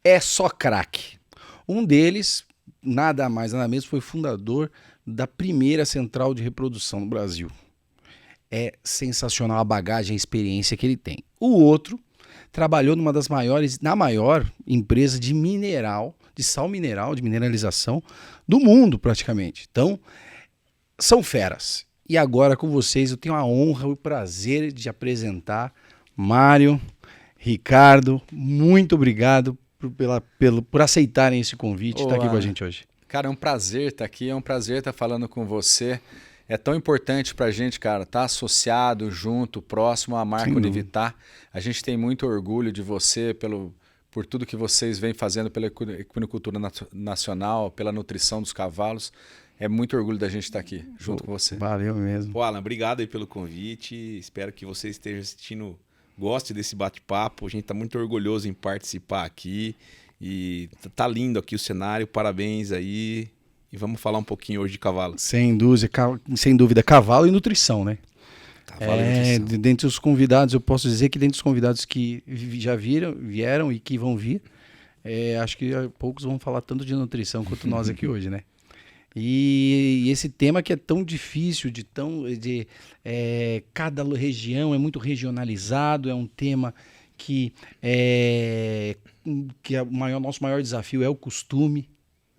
é só craque. Um deles, nada mais, nada menos, foi fundador da primeira central de reprodução no Brasil. É sensacional a bagagem, a experiência que ele tem. O outro trabalhou numa das maiores, na maior empresa de mineral, de sal mineral, de mineralização do mundo praticamente. Então, são feras. E agora com vocês eu tenho a honra e o prazer de apresentar Mário, Ricardo. Muito obrigado por aceitarem esse convite e estar aqui com a gente hoje. Cara, é um prazer estar aqui, é um prazer estar falando com você. É tão importante pra gente, cara, estar associado, junto, próximo à marca Univitar. A gente tem muito orgulho de você por tudo que vocês vêm fazendo pela equinocultura nacional, pela nutrição dos cavalos. É muito orgulho da gente estar aqui, junto com você. Valeu mesmo. Pô, Alan, obrigado aí pelo convite. Espero que você esteja assistindo, goste desse bate-papo. A gente está muito orgulhoso em participar aqui. E tá lindo aqui o cenário. Parabéns aí. E vamos falar um pouquinho hoje de cavalo. Sem dúvida, cavalo e nutrição, né? Cavalo e nutrição. Dentre os convidados, eu posso dizer que dentre os convidados que já vieram e que vão vir, acho que poucos vão falar tanto de nutrição quanto nós aqui hoje, né? E esse tema que é tão difícil, cada região é muito regionalizado, é um tema que nosso maior desafio é o costume.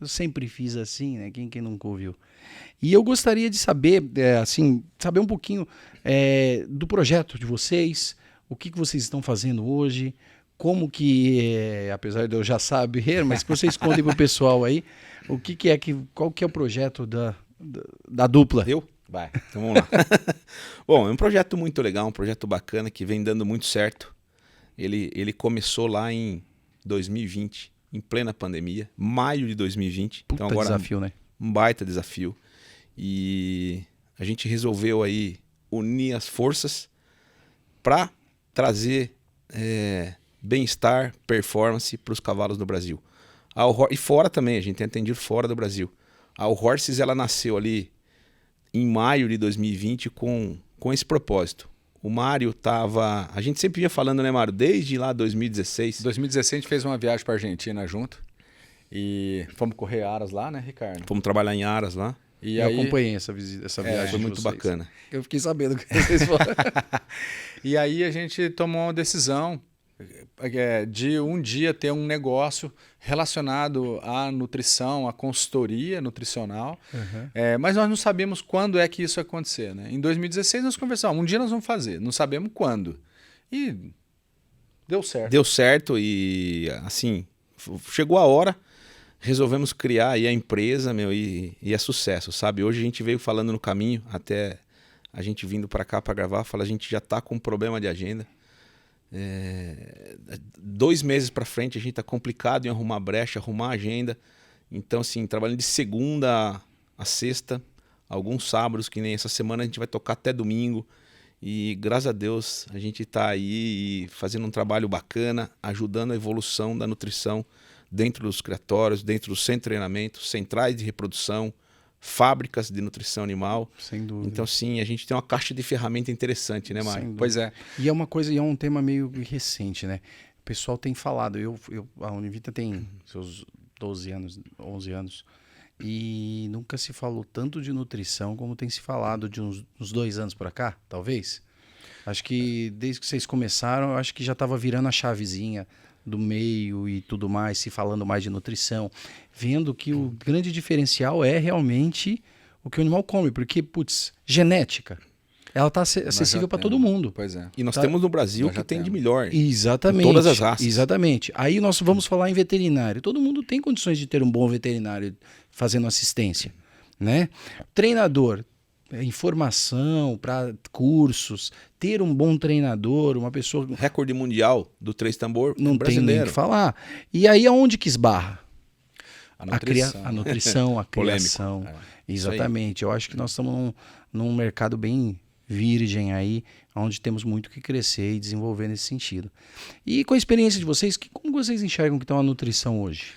Eu sempre fiz assim, né? Quem nunca ouviu? E eu gostaria de saber, saber um pouquinho do projeto de vocês, o que vocês estão fazendo hoje, como que, apesar de eu já saber, mas que vocês contem para o pessoal aí, qual que é o projeto da dupla? Vai, então vamos lá. Bom, é um projeto muito legal, um projeto bacana que vem dando muito certo. Ele começou lá em 2020, em plena pandemia, maio de 2020. Puta, então agora desafio, né? Um baita desafio. E a gente resolveu aí unir as forças para trazer bem-estar, performance para os cavalos do Brasil. E fora também, a gente tem atendido fora do Brasil. A Horses, ela nasceu ali em maio de 2020 com esse propósito. O Mário estava... A gente sempre vinha falando, né, Mário? Desde lá 2016. 2016 a gente fez uma viagem para a Argentina junto. E fomos correr Aras lá, né, Ricardo? Fomos trabalhar em Aras lá. E eu acompanhei essa viagem. Foi muito bacana. Eu fiquei sabendo que vocês foram. E aí a gente tomou uma decisão de um dia ter um negócio relacionado à nutrição, à consultoria nutricional, mas nós não sabíamos quando é que isso ia acontecer, né? Em 2016 nós conversamos, um dia nós vamos fazer, não sabemos quando. E deu certo. Deu certo e assim, chegou a hora, resolvemos criar aí a empresa, e é sucesso, sabe? Hoje a gente veio falando no caminho, até a gente vindo para cá para gravar, a gente já está com um problema de agenda. 2 meses para frente a gente tá complicado em arrumar brecha, arrumar agenda. Então assim, trabalhando de segunda a sexta, alguns sábados, que nem essa semana a gente vai tocar até domingo. E graças a Deus a gente tá aí fazendo um trabalho bacana, ajudando a evolução da nutrição dentro dos criatórios, dentro do centro de treinamento, centrais de reprodução, fábricas de nutrição animal. Sem dúvida. Então, sim, a gente tem uma caixa de ferramenta interessante, né, Mário? Pois é. E é uma coisa, e é um tema meio recente, né? O pessoal tem falado, a Univita tem seus 12 anos, 11 anos, e nunca se falou tanto de nutrição como tem se falado de uns 2 anos para cá, talvez. Acho que desde que vocês começaram, eu acho que já estava virando a chavezinha do meio e tudo mais, se falando mais de nutrição, vendo que o grande diferencial é realmente o que o animal come, porque, genética, ela está acessível para todo mundo. Pois é. E nós temos no Brasil que tem de melhor. Exatamente. Em todas as raças. Exatamente. Aí nós vamos falar em veterinário. Todo mundo tem condições de ter um bom veterinário fazendo assistência, né? Treinador, informação para cursos, ter um bom treinador, uma pessoa... Recorde mundial do 3 tambor não brasileiro. Tem nem o que falar. E aí aonde que esbarra? A nutrição. A nutrição, a Polêmico. Criação. Exatamente. Eu acho que nós estamos num mercado bem virgem aí, onde temos muito que crescer e desenvolver nesse sentido. E com a experiência de vocês, como vocês enxergam que está a nutrição hoje?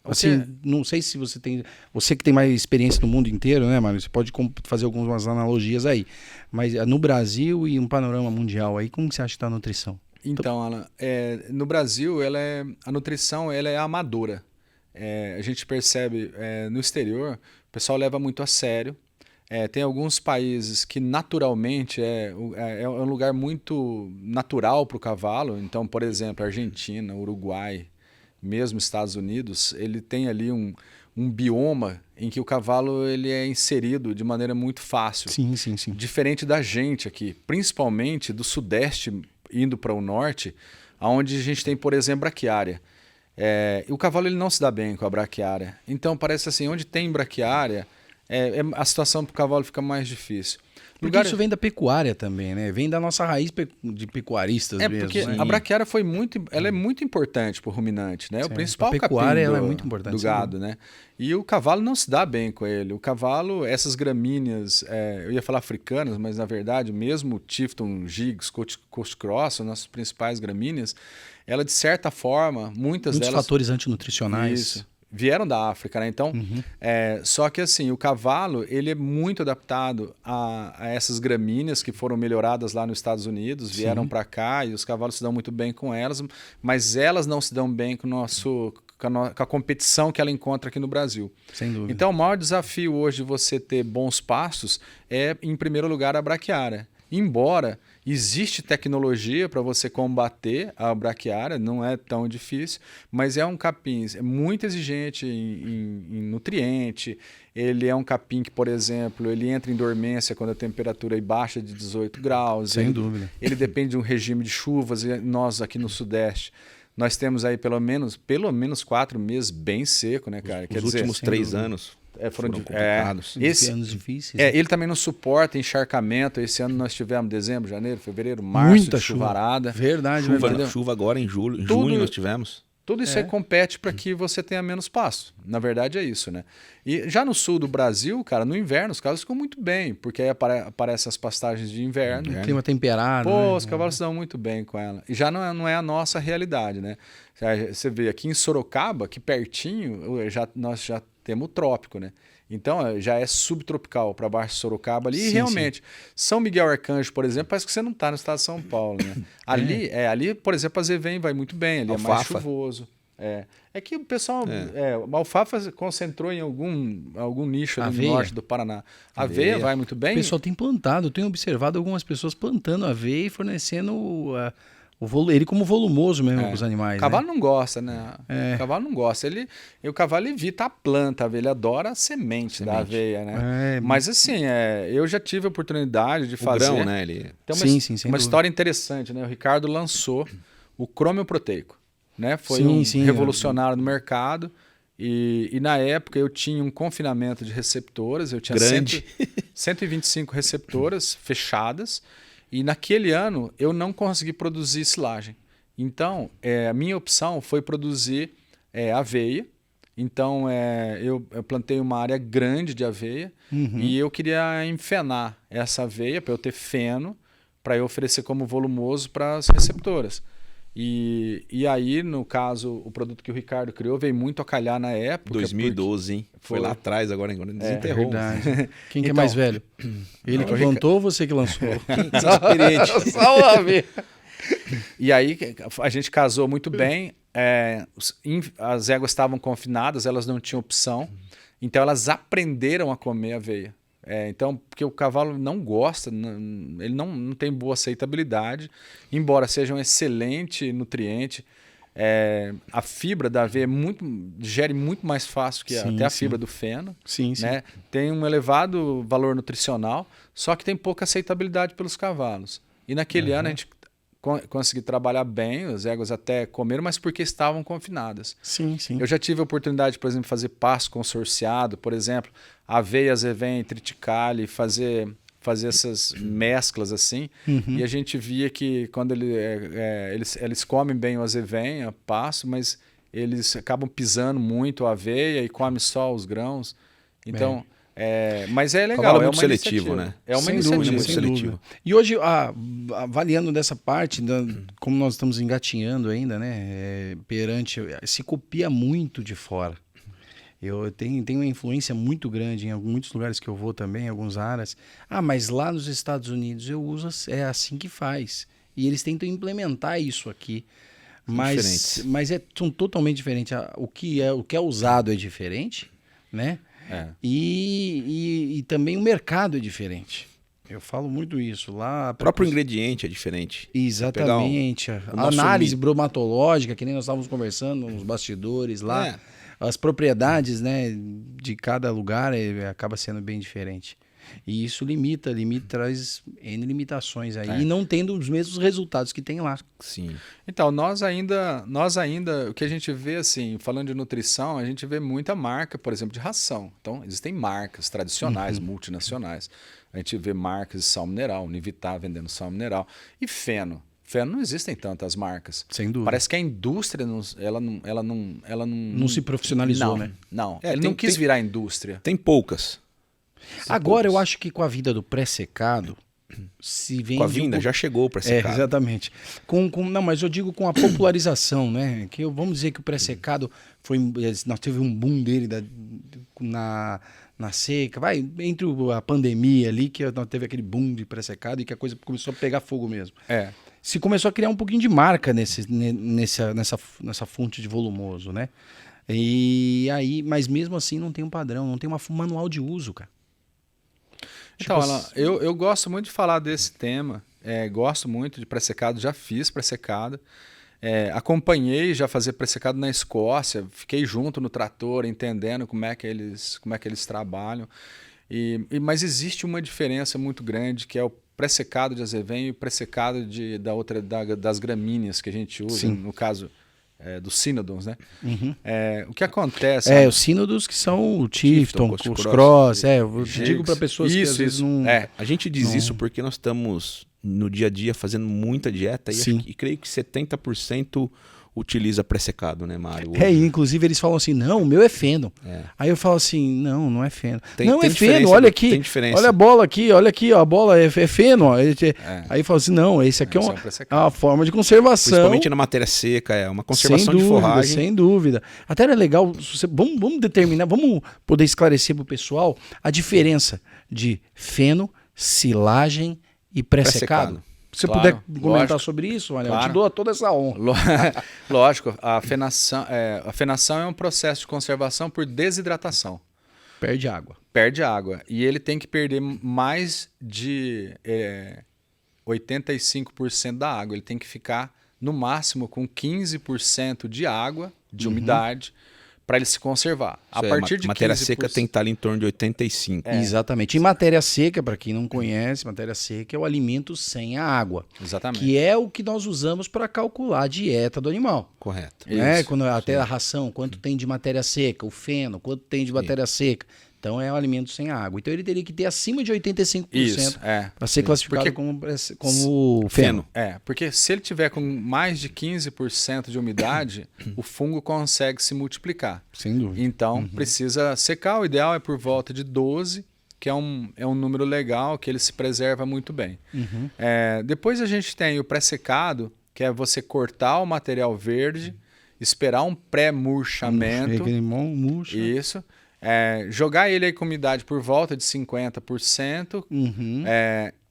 Assim, não sei se você tem... Você que tem mais experiência no mundo inteiro, né, Mário? Você pode fazer algumas analogias aí. Mas no Brasil e um panorama mundial aí, como que você acha que está a nutrição? Então, Alan, no Brasil, a nutrição ela é amadora. A gente percebe no exterior, o pessoal leva muito a sério. Tem alguns países que naturalmente é um lugar muito natural para o cavalo. Então, por exemplo, Argentina, Uruguai, mesmo Estados Unidos, ele tem ali um bioma em que o cavalo ele é inserido de maneira muito fácil. Sim. Diferente da gente aqui, principalmente do Sudeste indo para o Norte, onde a gente tem, por exemplo, braquiária. E o cavalo ele não se dá bem com a braquiária. Então parece assim, onde tem braquiária, a situação para o cavalo fica mais difícil. Porque isso vem da pecuária também, né? Vem da nossa raiz de pecuaristas mesmo. Porque né? a braquiária ela é muito importante para o ruminante, né? Certo. O principal A pecuária capim ela é muito importante, do gado, né? E o cavalo não se dá bem com ele. O cavalo, essas gramíneas, eu ia falar africanas, mas na verdade, mesmo o Tifton, Gigs, Coast Cross, as nossas principais gramíneas, ela de certa forma, muitos fatores antinutricionais. Isso. Vieram da África, né? Então, só que assim, o cavalo ele é muito adaptado a essas gramíneas que foram melhoradas lá nos Estados Unidos, vieram para cá e os cavalos se dão muito bem com elas, mas elas não se dão bem com a competição que ela encontra aqui no Brasil. Sem dúvida. Então, o maior desafio hoje de você ter bons pastos é, em primeiro lugar, a braquiária. Embora existe tecnologia para você combater a braquiária, não é tão difícil, mas é um capim muito exigente em nutriente. Ele é um capim que, por exemplo, ele entra em dormência quando a temperatura é baixa de 18 graus. Sem dúvida. Ele depende de um regime de chuvas. E nós aqui no Sudeste, nós temos aí pelo menos 4 meses bem seco, né, cara? Os últimos 3 anos. Foram complicados. Anos difíceis. Ele também não suporta encharcamento. Esse ano nós tivemos dezembro, janeiro, fevereiro, março, muita chuvarada. Verdade. Chuva agora em junho nós tivemos. Tudo isso aí compete para que você tenha menos pasto. Na verdade é isso, né? E já no sul do Brasil, cara, no inverno os cavalos ficam muito bem, porque aí aparecem as pastagens de inverno. Clima temperado. Pô, os cavalos se dão muito bem com ela. E já não é a nossa realidade, né? Você vê aqui em Sorocaba, aqui pertinho, nós já temos o trópico, né? Então já é subtropical para baixo de Sorocaba ali. E realmente, São Miguel Arcanjo, por exemplo, parece que você não está no estado de São Paulo, né? Ali, por exemplo, a Zevém vai muito bem, ali alfafa. É mais chuvoso. É que o pessoal, a alfafa concentrou em algum nicho ali no norte do Paraná. A aveia vai muito bem. O pessoal tem plantado, eu tenho observado algumas pessoas plantando aveia e fornecendo ele como volumoso mesmo para os animais. O cavalo não gosta, né? O cavalo não gosta. O cavalo evita a planta, ele adora a semente da aveia, né? Mas assim, eu já tive a oportunidade de fazer. O grão, né? Ele... Tem uma história interessante, né? O Ricardo lançou o crômio proteico, né? Foi revolucionário no mercado. E na época eu tinha um confinamento de receptoras, eu tinha 125 receptoras fechadas. E naquele ano eu não consegui produzir silagem. Então, a minha opção foi produzir aveia. Então, eu plantei uma área grande de aveia e eu queria enfenar essa aveia para eu ter feno, para eu oferecer como volumoso para as receptoras. E aí, no caso, o produto que o Ricardo criou veio muito a calhar na época. 2012, hein? Foi lá atrás, agora desenterrou. Verdade. Quem que é mais velho? Ele que plantou ou você que lançou? Experiente. Só uma vez. E aí, a gente casou muito bem. As éguas estavam confinadas, elas não tinham opção. Então, elas aprenderam a comer aveia. Então, porque o cavalo não gosta, ele não tem boa aceitabilidade, embora seja um excelente nutriente. A fibra da aveia digere muito mais fácil que até a fibra do feno. Né? Tem um elevado valor nutricional, só que tem pouca aceitabilidade pelos cavalos. E naquele ano a gente conseguiu trabalhar bem, as éguas até comeram, mas porque estavam confinadas. Eu já tive a oportunidade, por exemplo, de fazer pasto consorciado, por exemplo, aveia, zevém, triticale, fazer essas mesclas assim. E a gente via que quando eles comem bem o azevém, a pasto, mas eles acabam pisando muito a aveia e comem só os grãos. Então, mas é legal. É muito seletivo, né? É uma iniciativa. Muito seletivo. E hoje, avaliando dessa parte, como nós estamos engatinhando ainda, né? Se copia muito de fora. Eu tenho uma influência muito grande em muitos lugares que eu vou também, em alguns áreas. Mas lá nos Estados Unidos eu uso, é assim que faz. E eles tentam implementar isso aqui. Mas são totalmente diferentes. O que é usado é diferente, né? E também o mercado é diferente. Eu falo muito isso. Lá, o próprio ingrediente é diferente. Exatamente. A análise bromatológica, que nem nós estávamos conversando nos bastidores lá. As propriedades, né, de cada lugar acaba sendo bem diferente. E isso traz N limitações aí. E não tendo os mesmos resultados que tem lá. Sim. Então, nós ainda, o que a gente vê, assim, falando de nutrição, a gente vê muita marca, por exemplo, de ração. Então, existem marcas tradicionais, multinacionais. A gente vê marcas de sal mineral, Univitar vendendo sal mineral. E feno. Feno não existem tantas marcas. Sem dúvida. Parece que a indústria não se profissionalizou, né? Não, ele não quis virar indústria. Tem poucas. Agora eu acho que com a vida do pré-secado se vende... Com a vinda, já chegou o pré-secado. Exatamente. Não, mas eu digo com a popularização, né? Que vamos dizer que o pré-secado nós teve um boom dele na seca, entre a pandemia ali, que nós teve aquele boom de pré-secado e que a coisa começou a pegar fogo mesmo. Se começou a criar um pouquinho de marca nessa fonte de volumoso, né? E aí, mas mesmo assim não tem um padrão, não tem um manual de uso, cara. Então, Alan, eu gosto muito de falar desse tema, gosto muito de pré-secado, já fiz pré-secado, acompanhei já fazer pré-secado na Escócia, fiquei junto no trator, entendendo como é que eles trabalham, mas existe uma diferença muito grande, que é o pré-secado de azevém e o pré-secado das gramíneas que a gente usa, no caso... dos Synodons, né? O que acontece... os Synodons que são o Tifton, os Cross, eu digo para pessoas que às vezes não... A gente diz isso porque nós estamos no dia a dia fazendo muita dieta e creio que 70% utiliza pré-secado, né, Mário? Inclusive eles falam assim, não, o meu é feno. Aí eu falo assim, não é feno. Tem é feno, olha aqui, olha a bola aqui, ó, a bola é feno. Ó. Aí eu falo assim, não, esse aqui é uma forma de conservação. Principalmente na matéria seca, é uma conservação de forragem. Sem dúvida. Até era legal, vamos determinar, vamos poder esclarecer para o pessoal a diferença de feno, silagem e pré-secado. Se você puder comentar sobre isso, olha, eu te dou toda essa honra. Lógico, a fenação é um processo de conservação por desidratação. Perde água. Perde água. E ele tem que perder mais de 85% da água. Ele tem que ficar, no máximo, com 15% de água, de umidade, para ele se conservar. A partir de matéria seca tem que estar ali em torno de 85%. Exatamente. E matéria seca, para quem não conhece, matéria seca é o alimento sem a água. Exatamente. Que é o que nós usamos para calcular a dieta do animal. Correto. Quando até a ração, quanto tem de matéria seca, o feno, quanto tem de matéria seca. Então é um alimento sem água. Então ele teria que ter acima de 85% para ser classificado como feno. Porque se ele tiver com mais de 15% de umidade, o fungo consegue se multiplicar. Sem dúvida. Então precisa secar. O ideal é por volta de 12, que é um número legal, que ele se preserva muito bem. Depois a gente tem o pré-secado, que é você cortar o material verde, esperar um pré-murchamento. Murcha. Isso. Jogar ele aí com umidade por volta de 50%.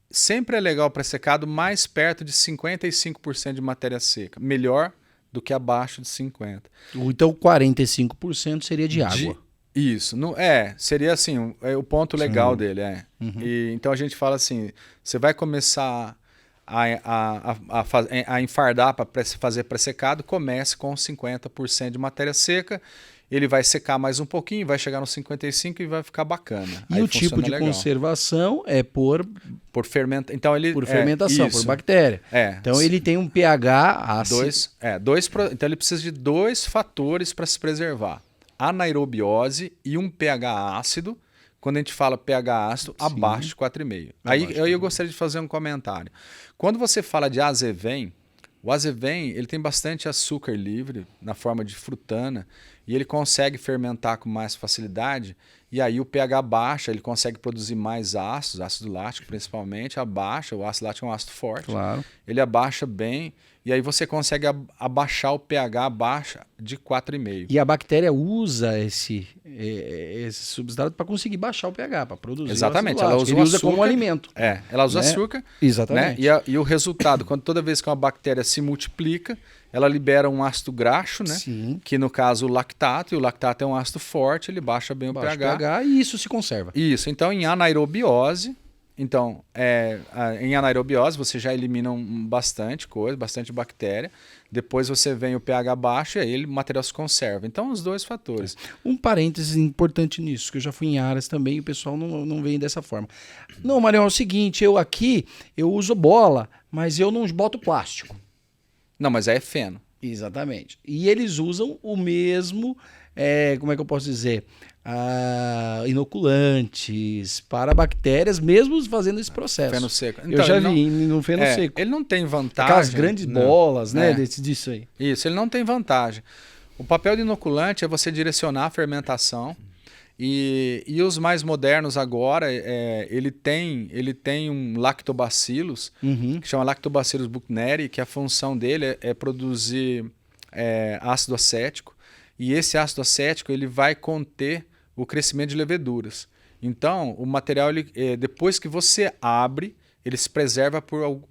Sempre é legal pré-secado mais perto de 55% de matéria seca. Melhor do que abaixo de 50%. Então 45% seria de água. Isso. Seria assim, o ponto legal dele. Então a gente fala assim, você vai começar a enfardar para fazer pré-secado, comece com 50% de matéria seca. Ele vai secar mais um pouquinho, vai chegar nos 55% e vai ficar bacana. E aí o tipo de conservação é por fermentação. Então por fermentação, por bactéria. Então ele tem um pH ácido. Então ele precisa de 2 fatores para se preservar: anaerobiose e um pH ácido. Quando a gente fala pH ácido, abaixo de 4,5. Aí eu gostaria de fazer um comentário. Quando você fala de azevém, o azevém ele tem bastante açúcar livre na forma de frutana e ele consegue fermentar com mais facilidade, e aí o pH baixa, ele consegue produzir mais ácido lático principalmente, abaixa, o ácido lático é um ácido forte, Claro. ele abaixa bem, e aí você consegue abaixar o pH abaixo de 4,5. E a bactéria usa esse substrato para conseguir baixar o pH, para produzir. Exatamente, o ácido ela lático. usa o Ele usa açúcar, como alimento. Ela usa né? açúcar, Exatamente. né? E o resultado, toda vez que uma bactéria se multiplica, ela libera um ácido graxo, né? Sim. Que no caso o lactato, e o lactato é um ácido forte, ele baixa bem Baixa o pH. e isso se conserva. Isso, então em anaerobiose, em anaerobiose você já elimina bastante coisa, bastante bactéria. Depois você vem o pH baixo e aí o material se conserva. Então, os dois fatores. Um parênteses importante nisso, que eu já fui em áreas também e o pessoal não vem dessa forma. Não, Marião, é o seguinte, eu uso bola, mas eu não boto plástico. Não, mas aí é feno. Exatamente. E eles usam o mesmo, como é que eu posso dizer? Inoculantes para bactérias, mesmo fazendo esse processo. Feno seco. Eu já vi no feno seco. Ele não tem vantagem. Aquelas grandes bolas, né? Disso aí. Isso, ele não tem vantagem. O papel de inoculante é você direcionar a fermentação. E os mais modernos agora, ele tem um lactobacillus, que chama Lactobacillus buchneri, que a função dele é produzir ácido acético. E esse ácido acético ele vai conter o crescimento de leveduras. Então, o material, depois que você abre, ele se preserva por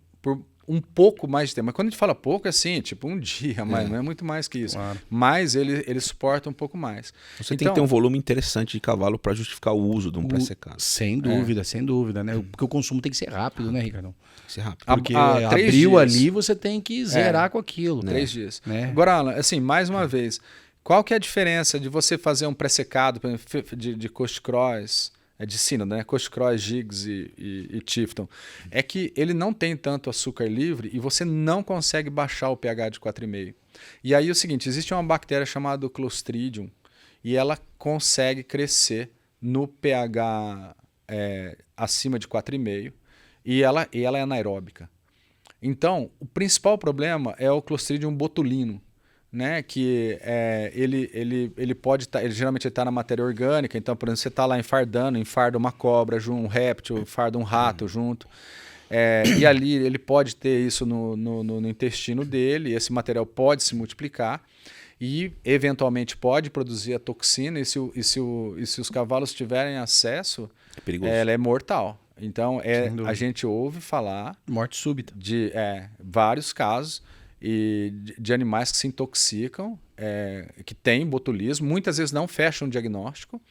um pouco mais de tempo. Mas quando a gente fala pouco, é assim, tipo um dia, mas não é muito mais que isso. Claro. Mas ele suporta um pouco mais. Você tem que ter um volume interessante de cavalo para justificar o uso de um pré-secado. Sem dúvida, né? Porque o consumo tem que ser rápido, né, Ricardo? Ser rápido. Porque 3 abriu dias. ali, você tem que zerar com aquilo. 3 dias. Né? Agora, Alan, assim, mais uma vez, qual que é a diferença de você fazer um pré-secado de Coast Cross, de sínodo, né? Coast Cross, Giggs e Tifton? É que ele não tem tanto açúcar livre e você não consegue baixar o pH de 4,5. E aí é o seguinte, existe uma bactéria chamada Clostridium e ela consegue crescer no pH acima de 4,5 e ela é anaeróbica. Então, o principal problema é o Clostridium botulino, né? Que ele pode estar, ele geralmente está na matéria orgânica. Então, por exemplo, você está lá enfarda uma cobra, um réptil, enfarda um rato junto. E ali ele pode ter isso no intestino dele, e esse material pode se multiplicar e eventualmente pode produzir a toxina, e se os cavalos tiverem acesso, ela é mortal. Então, a gente ouve falar morte súbita de vários casos de animais que se intoxicam, que têm botulismo, muitas vezes não fecham o diagnóstico.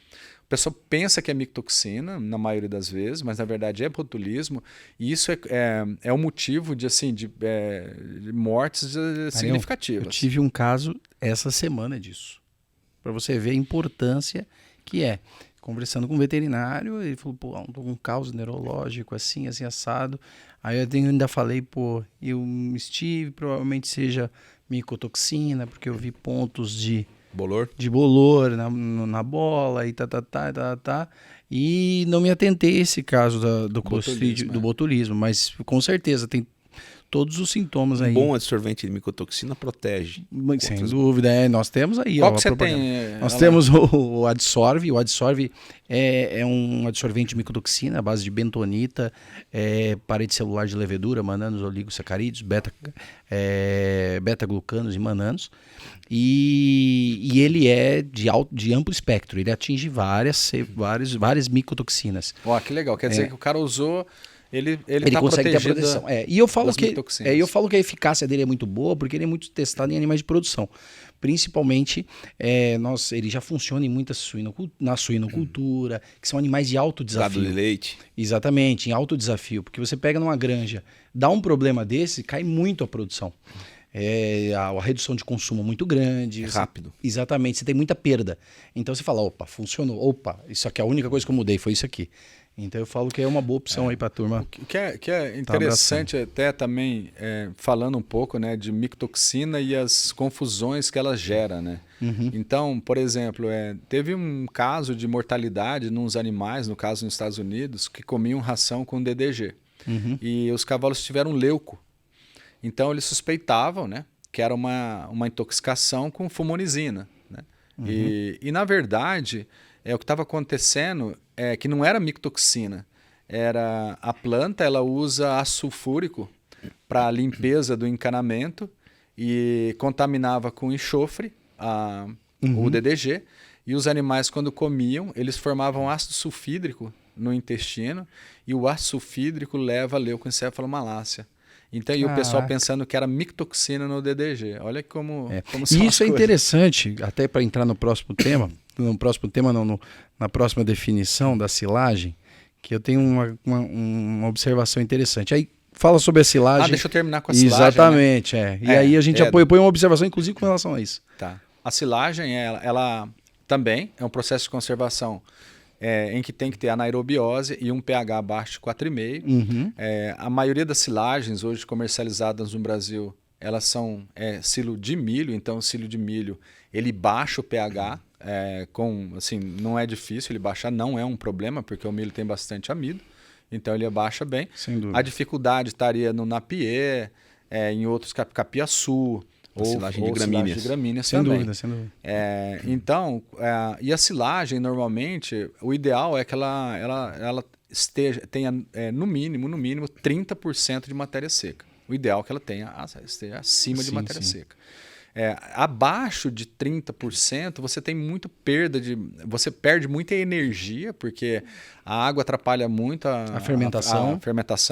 A pessoa pensa que é micotoxina, na maioria das vezes, mas na verdade é botulismo, e isso é um motivo de mortes significativas. Eu tive um caso essa semana disso, para você ver a importância que é. Conversando com um veterinário, ele falou, tô com um caos neurológico, assim, assado. Aí eu ainda falei, eu estive, provavelmente seja micotoxina, porque eu vi pontos de bolor na bola e tá. E não me atentei a esse caso do Clostridium, do botulismo, mas com certeza tem todos os sintomas aí. Um bom absorvente de micotoxina protege. Sem dúvida, nós temos aí. Qual que você tem? Nós temos o Adsorve. O Adsorve é um adsorvente de micotoxina à base de bentonita, parede celular de levedura, mananos, oligosacarídeos, beta-glucanos e mananos. E ele é de amplo espectro. Ele atinge várias micotoxinas. Que legal. Quer dizer que o cara usou... Ele tá consegue ter a proteção. E eu falo que a eficácia dele é muito boa porque ele é muito testado em animais de produção. Principalmente, ele já funciona em muita na suinocultura, que são animais de alto desafio. Gado de leite. Exatamente, em alto desafio. Porque você pega numa granja, dá um problema desse, cai muito a produção. A redução de consumo muito grande. Rápido. Exatamente, você tem muita perda. Então você fala, funcionou. Isso aqui é a única coisa que eu mudei, foi isso aqui. Então eu falo que é uma boa opção aí para a turma. O que é interessante até também, falando um pouco, né, de micotoxina e as confusões que ela gera, né? Uhum. Então, por exemplo, teve um caso de mortalidade nos animais, no caso nos Estados Unidos, que comiam ração com DDG. Uhum. E os cavalos tiveram leuco. Então eles suspeitavam, né, que era uma intoxicação com fumonizina, né? E na verdade, o que estava acontecendo é que não era micotoxina. Era a planta, ela usa ácido sulfúrico para limpeza do encanamento e contaminava com enxofre o DDG. E os animais, quando comiam, eles formavam ácido sulfídrico no intestino e o ácido sulfídrico leva a leucoencefalomalácia. Então, e o pessoal pensando que era micotoxina no DDG. Olha como são E as isso é coisas. interessante, até para entrar no próximo tema, na próxima definição da silagem, que eu tenho uma observação interessante. Aí fala sobre a silagem. Deixa eu terminar com a silagem. Exatamente, né? E aí a gente põe uma observação, inclusive, com relação a isso. Tá. A silagem, ela também é um processo de conservação em que tem que ter anaerobiose e um pH abaixo de 4,5. A maioria das silagens hoje comercializadas no Brasil, elas são silo de milho. Então, o silo de milho, ele baixa o pH. Não é difícil ele baixar, não é um problema, porque o milho tem bastante amido. Então, ele abaixa bem. Sem dúvida. A dificuldade estaria no napier, em outros capiaçu, ou silagem de gramíneas Sem também. dúvida, sem dúvida. Então, e a silagem, normalmente, o ideal é que ela tenha no mínimo 30% de matéria seca. O ideal é que ela esteja acima de matéria seca. Abaixo de 30%, você tem muita perda você perde muita energia, porque a água atrapalha muito a fermentação.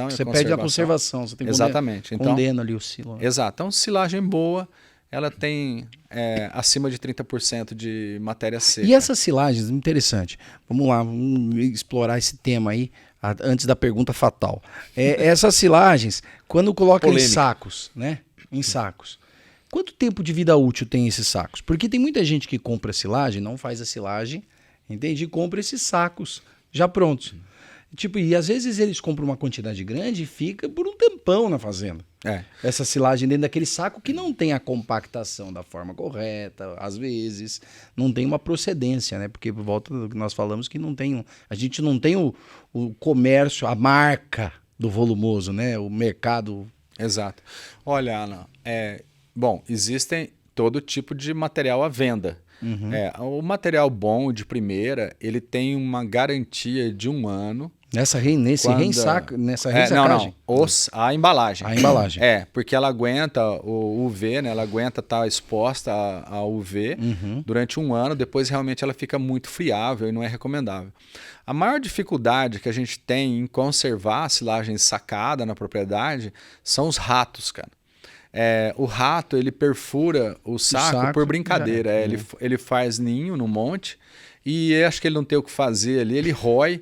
Você perde a conservação. Você tem Exatamente. Condena ali o silo. Exato. Então, silagem boa, ela tem acima de 30% de matéria seca. E essas silagens, interessante. Vamos lá, vamos explorar esse tema aí antes da pergunta fatal. Essas silagens, quando coloca em sacos, né? Em sacos. Quanto tempo de vida útil tem esses sacos? Porque tem muita gente que compra silagem, não faz a silagem, entende? E compra esses sacos já prontos. E às vezes eles compram uma quantidade grande e fica por um tempão na fazenda. Essa silagem dentro daquele saco que não tem a compactação da forma correta, às vezes não tem uma procedência, né? Porque por volta do que nós falamos que a gente não tem o comércio, a marca do volumoso, né? O mercado. Exato. Olha, Ana, bom, existem todo tipo de material à venda. O material bom de primeira, ele tem uma garantia de 1 ano. Nessa ressacagem? A embalagem. A embalagem. Porque ela aguenta o UV, né? Ela aguenta estar exposta ao UV durante 1 ano, depois realmente ela fica muito friável e não é recomendável. A maior dificuldade que a gente tem em conservar a silagem sacada na propriedade são os ratos, cara. O rato, ele perfura o saco por brincadeira. Ele faz ninho no monte e acho que ele não tem o que fazer ali, ele rói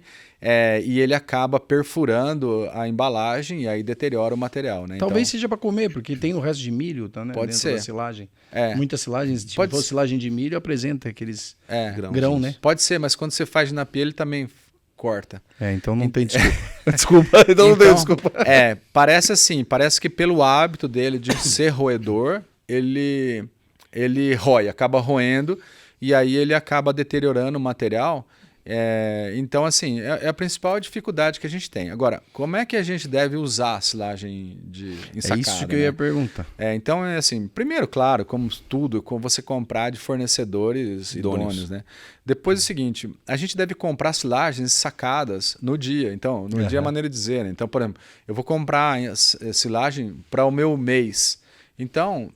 e ele acaba perfurando a embalagem e aí deteriora o material. Né? Talvez seja para comer, porque tem o resto de milho, tá, né? Pode dentro ser. da silagem. Muitas silagens, silagem de milho, apresenta aqueles grão, né? Pode ser, mas quando você faz de napier, ele também corta. Então não tem desculpa. Então não tem desculpa. Parece assim, parece que pelo hábito dele de ser roedor, ele rói, acaba roendo e aí ele acaba deteriorando o material. Então, assim, é a principal dificuldade que a gente tem. Agora, como é que a gente deve usar a silagem ensacada? É isso que eu ia perguntar. Então, assim, primeiro, claro, como tudo, como você comprar de fornecedores idôneos, né? Depois é o seguinte, a gente deve comprar silagens sacadas no dia. Então, no dia é a maneira de dizer, né? Então, por exemplo, eu vou comprar silagem para o meu mês. Então,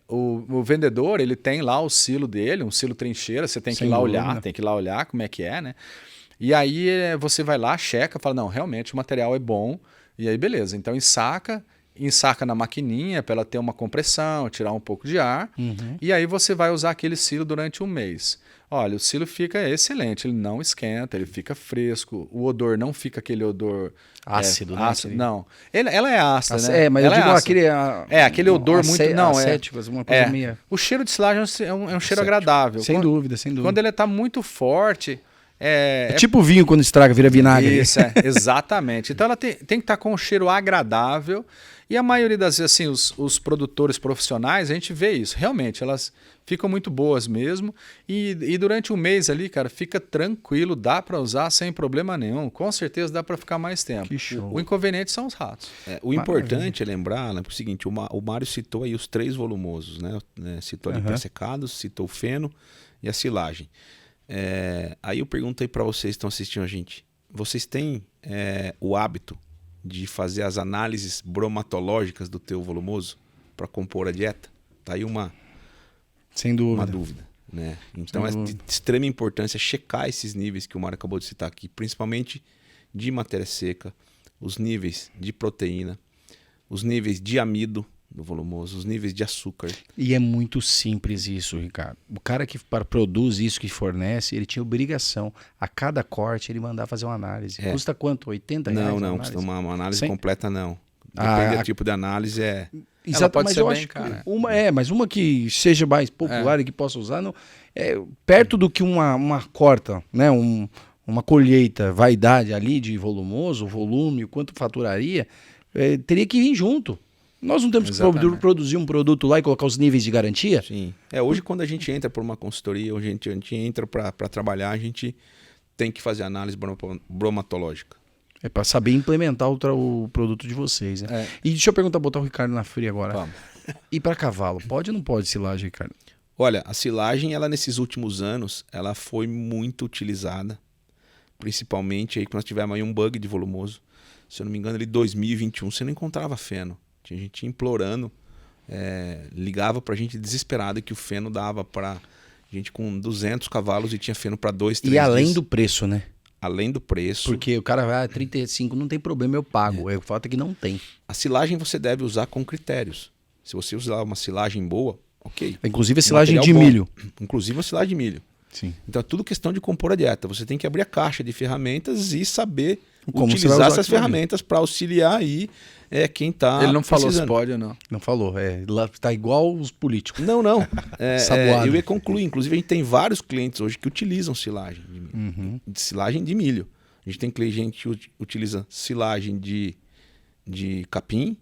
o vendedor, ele tem lá o silo dele, um silo trincheira, você tem que ir lá olhar como é que é, né? E aí você vai lá, checa, fala, não, realmente o material é bom, e aí beleza. Então ensaca na maquininha para ela ter uma compressão, tirar um pouco de ar, e aí você vai usar aquele silo durante 1 mês. Olha, o silo fica excelente, ele não esquenta, ele fica fresco, o odor não fica aquele odor ácido, né? Ácido, não. Ela é ácida, né? Mas ela eu digo aquele odor muito... Não, acético, uma coisa meio... O cheiro de silagem é um cheiro agradável. Sem dúvida, sem dúvida. Quando ele está muito forte... tipo vinho quando estraga, vira vinagre. Isso, exatamente. Então ela tem que estar com um cheiro agradável E a maioria das vezes, assim, os produtores profissionais, a gente vê isso. Realmente, elas ficam muito boas mesmo. E durante um mês ali, cara, fica tranquilo, dá para usar sem problema nenhum. Com certeza dá para ficar mais tempo. Que show. O inconveniente são os ratos. O importante é lembrar, né, o seguinte, o Mário citou aí os 3 volumosos, né? Citou ali pré-secados, citou o feno e a silagem. Aí eu perguntei para vocês que estão assistindo a gente, vocês têm o hábito de fazer as análises bromatológicas do teu volumoso para compor a dieta? Tá aí Sem dúvida. uma dúvida, né? Então é de extrema importância checar esses níveis que o Mário acabou de citar aqui, principalmente de matéria seca, os níveis de proteína, os níveis de amido do volumoso, os níveis de açúcar. E é muito simples isso, Ricardo. O cara que produz isso, que fornece, ele tinha obrigação, a cada corte, ele mandar fazer uma análise. Custa quanto? 80 reais? Não, custa uma análise completa não. Ah, Depende do tipo de análise, Exato, pode mas ser eu bem acho cara. que mas uma que seja mais popular e que possa usar, não, perto do que uma corta, né? Uma colheita, vaidade ali de volumoso, volume, o quanto faturaria, teria que vir junto. Nós não temos que produzir um produto lá e colocar os níveis de garantia? sim. Hoje quando a gente entra por uma consultoria, hoje a gente entra para trabalhar, a gente tem que fazer análise bromatológica. É para saber implementar o produto de vocês, né? E deixa eu perguntar, botar o Ricardo na fria agora. Vamos. E para cavalo, pode ou não pode silagem, Ricardo? Olha, a silagem, ela nesses últimos anos, ela foi muito utilizada, principalmente aí que nós tivemos aí um bug de volumoso. Se eu não me engano, em 2021 você não encontrava feno. Tinha gente implorando, ligava pra gente desesperado que o feno dava pra gente com 200 cavalos e tinha feno pra 2, 3 E além dias. do preço, né? Além do preço. Porque o cara vai 35, não tem problema, eu pago. O fato é que não tem. A silagem você deve usar com critérios. Se você usar uma silagem boa, ok. Inclusive a silagem Material de bom. milho. Inclusive a silagem de milho. Sim. Então é tudo questão de compor a dieta. Você tem que abrir a caixa de ferramentas e saber Como você vai utilizar usar essas aquilo ali. ferramentas para auxiliar aí quem está Ele não falou se precisando. pode ou não. Não falou. Lá tá igual os políticos. Não. Saboado. Eu ia concluir. Inclusive, a gente tem vários clientes hoje que utilizam silagem de milho. Silagem de milho. A gente tem cliente que utiliza silagem de capim.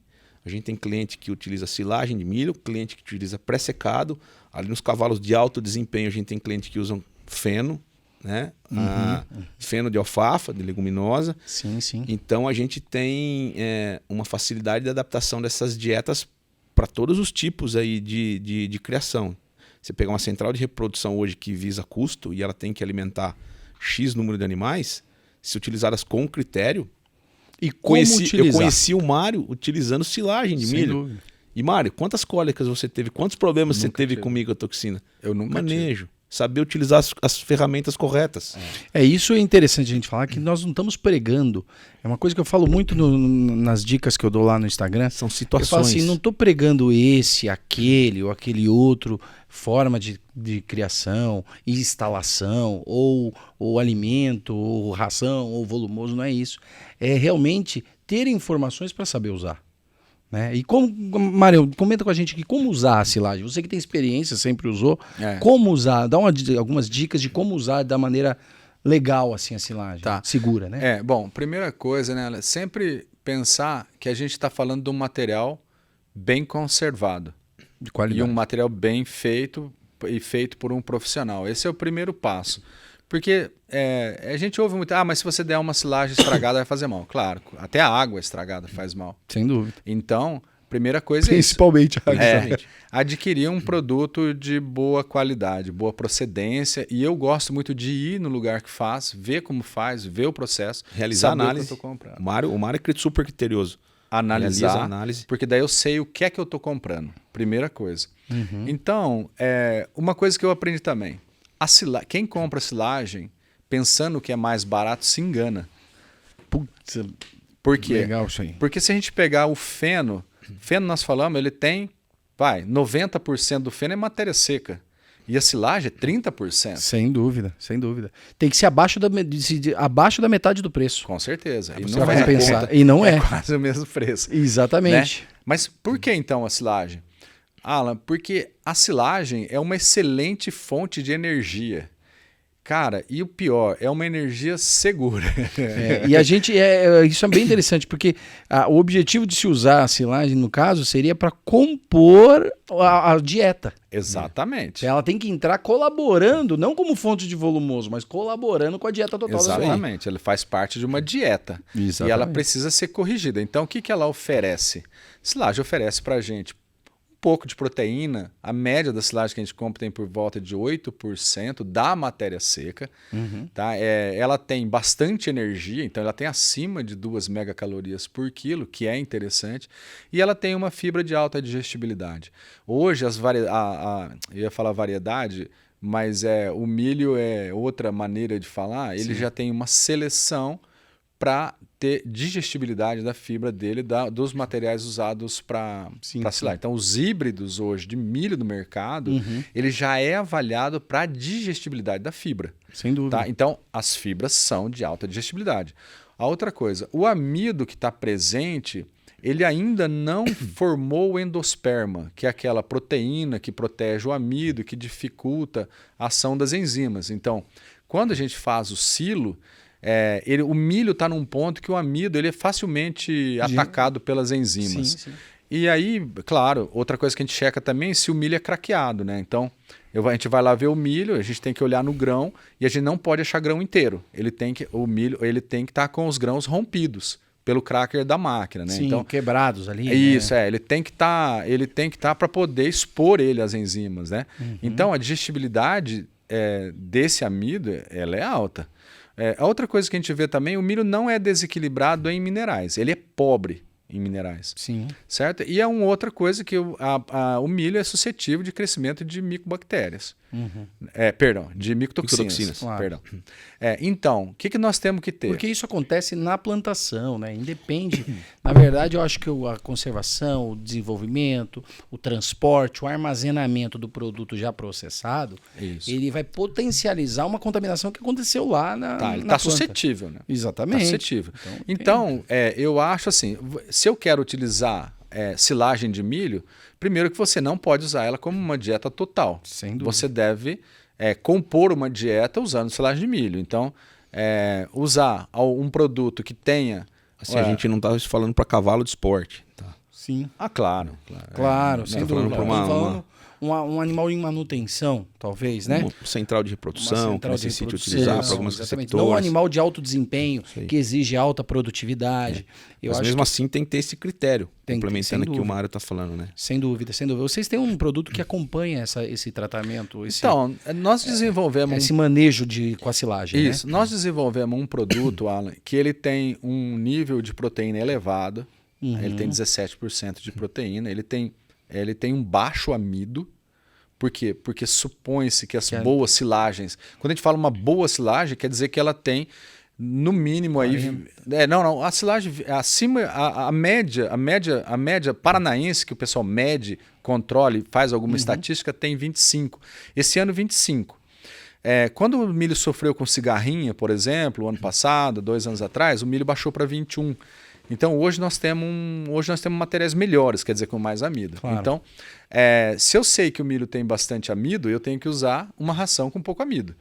A gente tem cliente que utiliza silagem de milho. Cliente que utiliza pré-secado. Ali nos cavalos de alto desempenho, a gente tem cliente que usam feno, né? Feno de alfafa, de leguminosa. Sim, sim. Então a gente tem uma facilidade de adaptação dessas dietas para todos os tipos aí de criação. Você pegar uma central de reprodução hoje que visa custo e ela tem que alimentar X número de animais, se utilizadas com critério. E como utilizar? Eu conheci o Mário utilizando silagem de Sem milho. dúvida. E Mário, quantas cólicas você teve? Quantos problemas você teve tive. comigo a toxina? Eu nunca tive. Manejo. Saber utilizar as ferramentas corretas. Isso é interessante a gente falar, que nós não estamos pregando. É uma coisa que eu falo muito nas dicas que eu dou lá no Instagram. São Eu falo situações. assim, não estou pregando aquele ou aquele outro forma de criação, instalação, ou alimento, ou ração, ou volumoso, não é isso. É realmente ter informações para saber usar. Né? E como, Mário, comenta com a gente aqui como usar a silagem. Você que tem experiência, sempre usou. Como usar? Dá algumas dicas de como usar da maneira legal assim a silagem. Tá. Segura, né? Bom, primeira coisa, né? Sempre pensar que a gente está falando de um material bem conservado. De E qualidade. um material bem feito e feito por um profissional. Esse é o primeiro passo. Porque a gente ouve muito, mas se você der uma silagem estragada vai fazer mal. Claro, até a água estragada faz mal. Sem dúvida. Então, primeira coisa Principalmente a é isso. Adquirir um produto de boa qualidade, boa procedência. E eu gosto muito de ir no lugar que faz, ver como faz, ver o processo. Realizar saber análise. o que eu tô comprando. O Mário é super criterioso. Analisar, Realiza a análise. porque daí eu sei o que é que eu estou comprando. Primeira coisa. Então, uma coisa que eu aprendi também. Quem compra silagem pensando que é mais barato se engana. Putz, Por quê? legal isso aí. Porque se a gente pegar o feno nós falamos, ele tem, 90% do feno é matéria seca. E a silagem é 30%. Sem dúvida, sem dúvida. Tem que ser abaixo da metade do preço. Com certeza. E Você não vai é pensar. E não é. quase o mesmo preço. Exatamente. Né? Mas por que então a silagem? Alan, porque a silagem é uma excelente fonte de energia. Cara, e o pior, é uma energia segura. E a gente, isso é bem interessante, porque o objetivo de se usar a silagem, no caso, seria para compor a dieta. Exatamente. Ela tem que entrar colaborando, não como fonte de volumoso, mas colaborando com a dieta total. Exatamente, ela faz parte de uma dieta. Exatamente. E ela precisa ser corrigida. Então, o que ela oferece? Silagem oferece para a gente pouco de proteína. A média da silagem que a gente compra tem por volta de 8% da matéria seca. Tá? Ela tem bastante energia, então ela tem acima de 2 megacalorias por quilo, que é interessante. E ela tem uma fibra de alta digestibilidade. Hoje, eu ia falar variedade, mas o milho é outra maneira de falar. Ele já tem uma seleção para ter digestibilidade da fibra dele, dos materiais usados para silagem. Então, os híbridos hoje de milho no mercado, ele já é avaliado para a digestibilidade da fibra. Sem dúvida. Tá? Então, as fibras são de alta digestibilidade. A outra coisa, o amido que está presente, ele ainda não formou o endosperma, que é aquela proteína que protege o amido, que dificulta a ação das enzimas. Então, quando a gente faz o silo, o milho está num ponto que o amido ele é facilmente atacado pelas enzimas. Sim. E aí, claro, outra coisa que a gente checa também é se o milho é craqueado, né? Então, a gente vai lá ver o milho, a gente tem que olhar no grão e a gente não pode achar grão inteiro. O milho ele tem que estar com os grãos rompidos pelo cracker da máquina, né? Sim, então, quebrados ali. Isso, ele tem que estar para poder expor ele às enzimas, né? Então, a digestibilidade desse amido, ela é alta. A outra coisa que a gente vê também, o milho não é desequilibrado em minerais, ele é pobre em minerais. Sim. Certo? E é uma outra coisa que o milho é suscetível de crescimento de micobactérias. Perdão, de micotoxinas. Claro. Perdão. Então, o que nós temos que ter? Porque isso acontece na plantação, né? Independe. Na verdade, eu acho que a conservação, o desenvolvimento, o transporte, o armazenamento do produto já processado, ele vai potencializar uma contaminação que aconteceu lá na ele está suscetível, né? Exatamente. Tá suscetível. Então eu acho assim, se eu quero utilizar silagem de milho, primeiro que você não pode usar ela como uma dieta total. Sem dúvida. Você deve compor uma dieta usando silagem de milho. Então, usar um produto que tenha... Assim, a gente não está falando para cavalo de esporte. Tá? Sim. Claro. Claro, sem dúvida. Falando um animal em manutenção, talvez, né? Uma central de reprodução que necessite utilizar para alguns receptores. Não um animal de alto desempenho, que exige alta produtividade. Mas mesmo assim tem que ter esse critério, complementando aqui o Mário está falando, né? Sem dúvida, sem dúvida. Vocês têm um produto que acompanha esse tratamento? Então, nós desenvolvemos... Esse manejo com a silagem, Isso. Né? Nós desenvolvemos um produto, Alan, que ele tem um nível de proteína elevado. Ele tem 17% de proteína. Ele tem um baixo amido. Por quê? Porque supõe-se que as boas silagens... Quando a gente fala uma boa silagem, quer dizer que ela tem, no mínimo, aí... Não. A silagem acima... A média paranaense, que o pessoal mede, controla e faz alguma estatística, tem 25. Esse ano, 25. Quando o milho sofreu com cigarrinha, por exemplo, o ano passado, 2 anos atrás, o milho baixou para 21. Então, hoje nós temos materiais melhores, quer dizer, com mais amido. Claro. Então, se eu sei que o milho tem bastante amido, eu tenho que usar uma ração com pouco amido.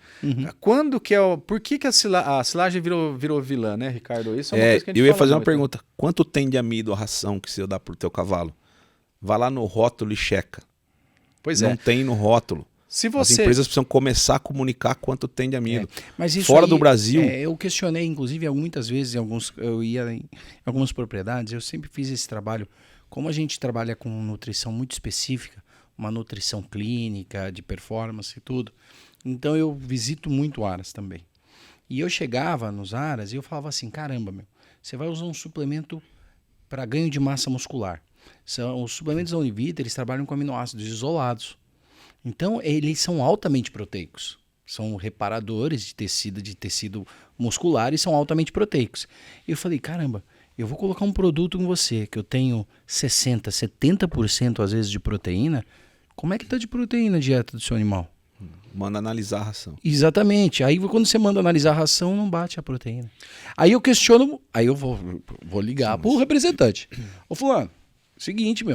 Por que a silagem virou vilã, né, Ricardo? Isso é uma coisa que a gente eu ia fala fazer uma muito, pergunta. Quanto tem de amido a ração que você dá para o teu cavalo? Vá lá no rótulo e checa. Pois Não tem no rótulo. As empresas precisam começar a comunicar quanto tem de amido. Mas isso fora aí, do Brasil... eu questionei, inclusive, muitas vezes, eu ia em algumas propriedades, eu sempre fiz esse trabalho. Como a gente trabalha com nutrição muito específica, uma nutrição clínica, de performance e tudo, então eu visito muito aras também. E eu chegava nos aras e eu falava assim, caramba, você vai usar um suplemento para ganho de massa muscular. Os suplementos da Univita, eles trabalham com aminoácidos isolados. Então, eles são altamente proteicos. São reparadores de tecido muscular e são altamente proteicos. E eu falei, caramba, eu vou colocar um produto em você que eu tenho 60%, 70% às vezes de proteína. Como é que está de proteína a dieta do seu animal? Manda analisar a ração. Exatamente. Aí quando você manda analisar a ração, não bate a proteína. Aí eu questiono, aí eu vou ligar para o representante. Ô fulano, seguinte,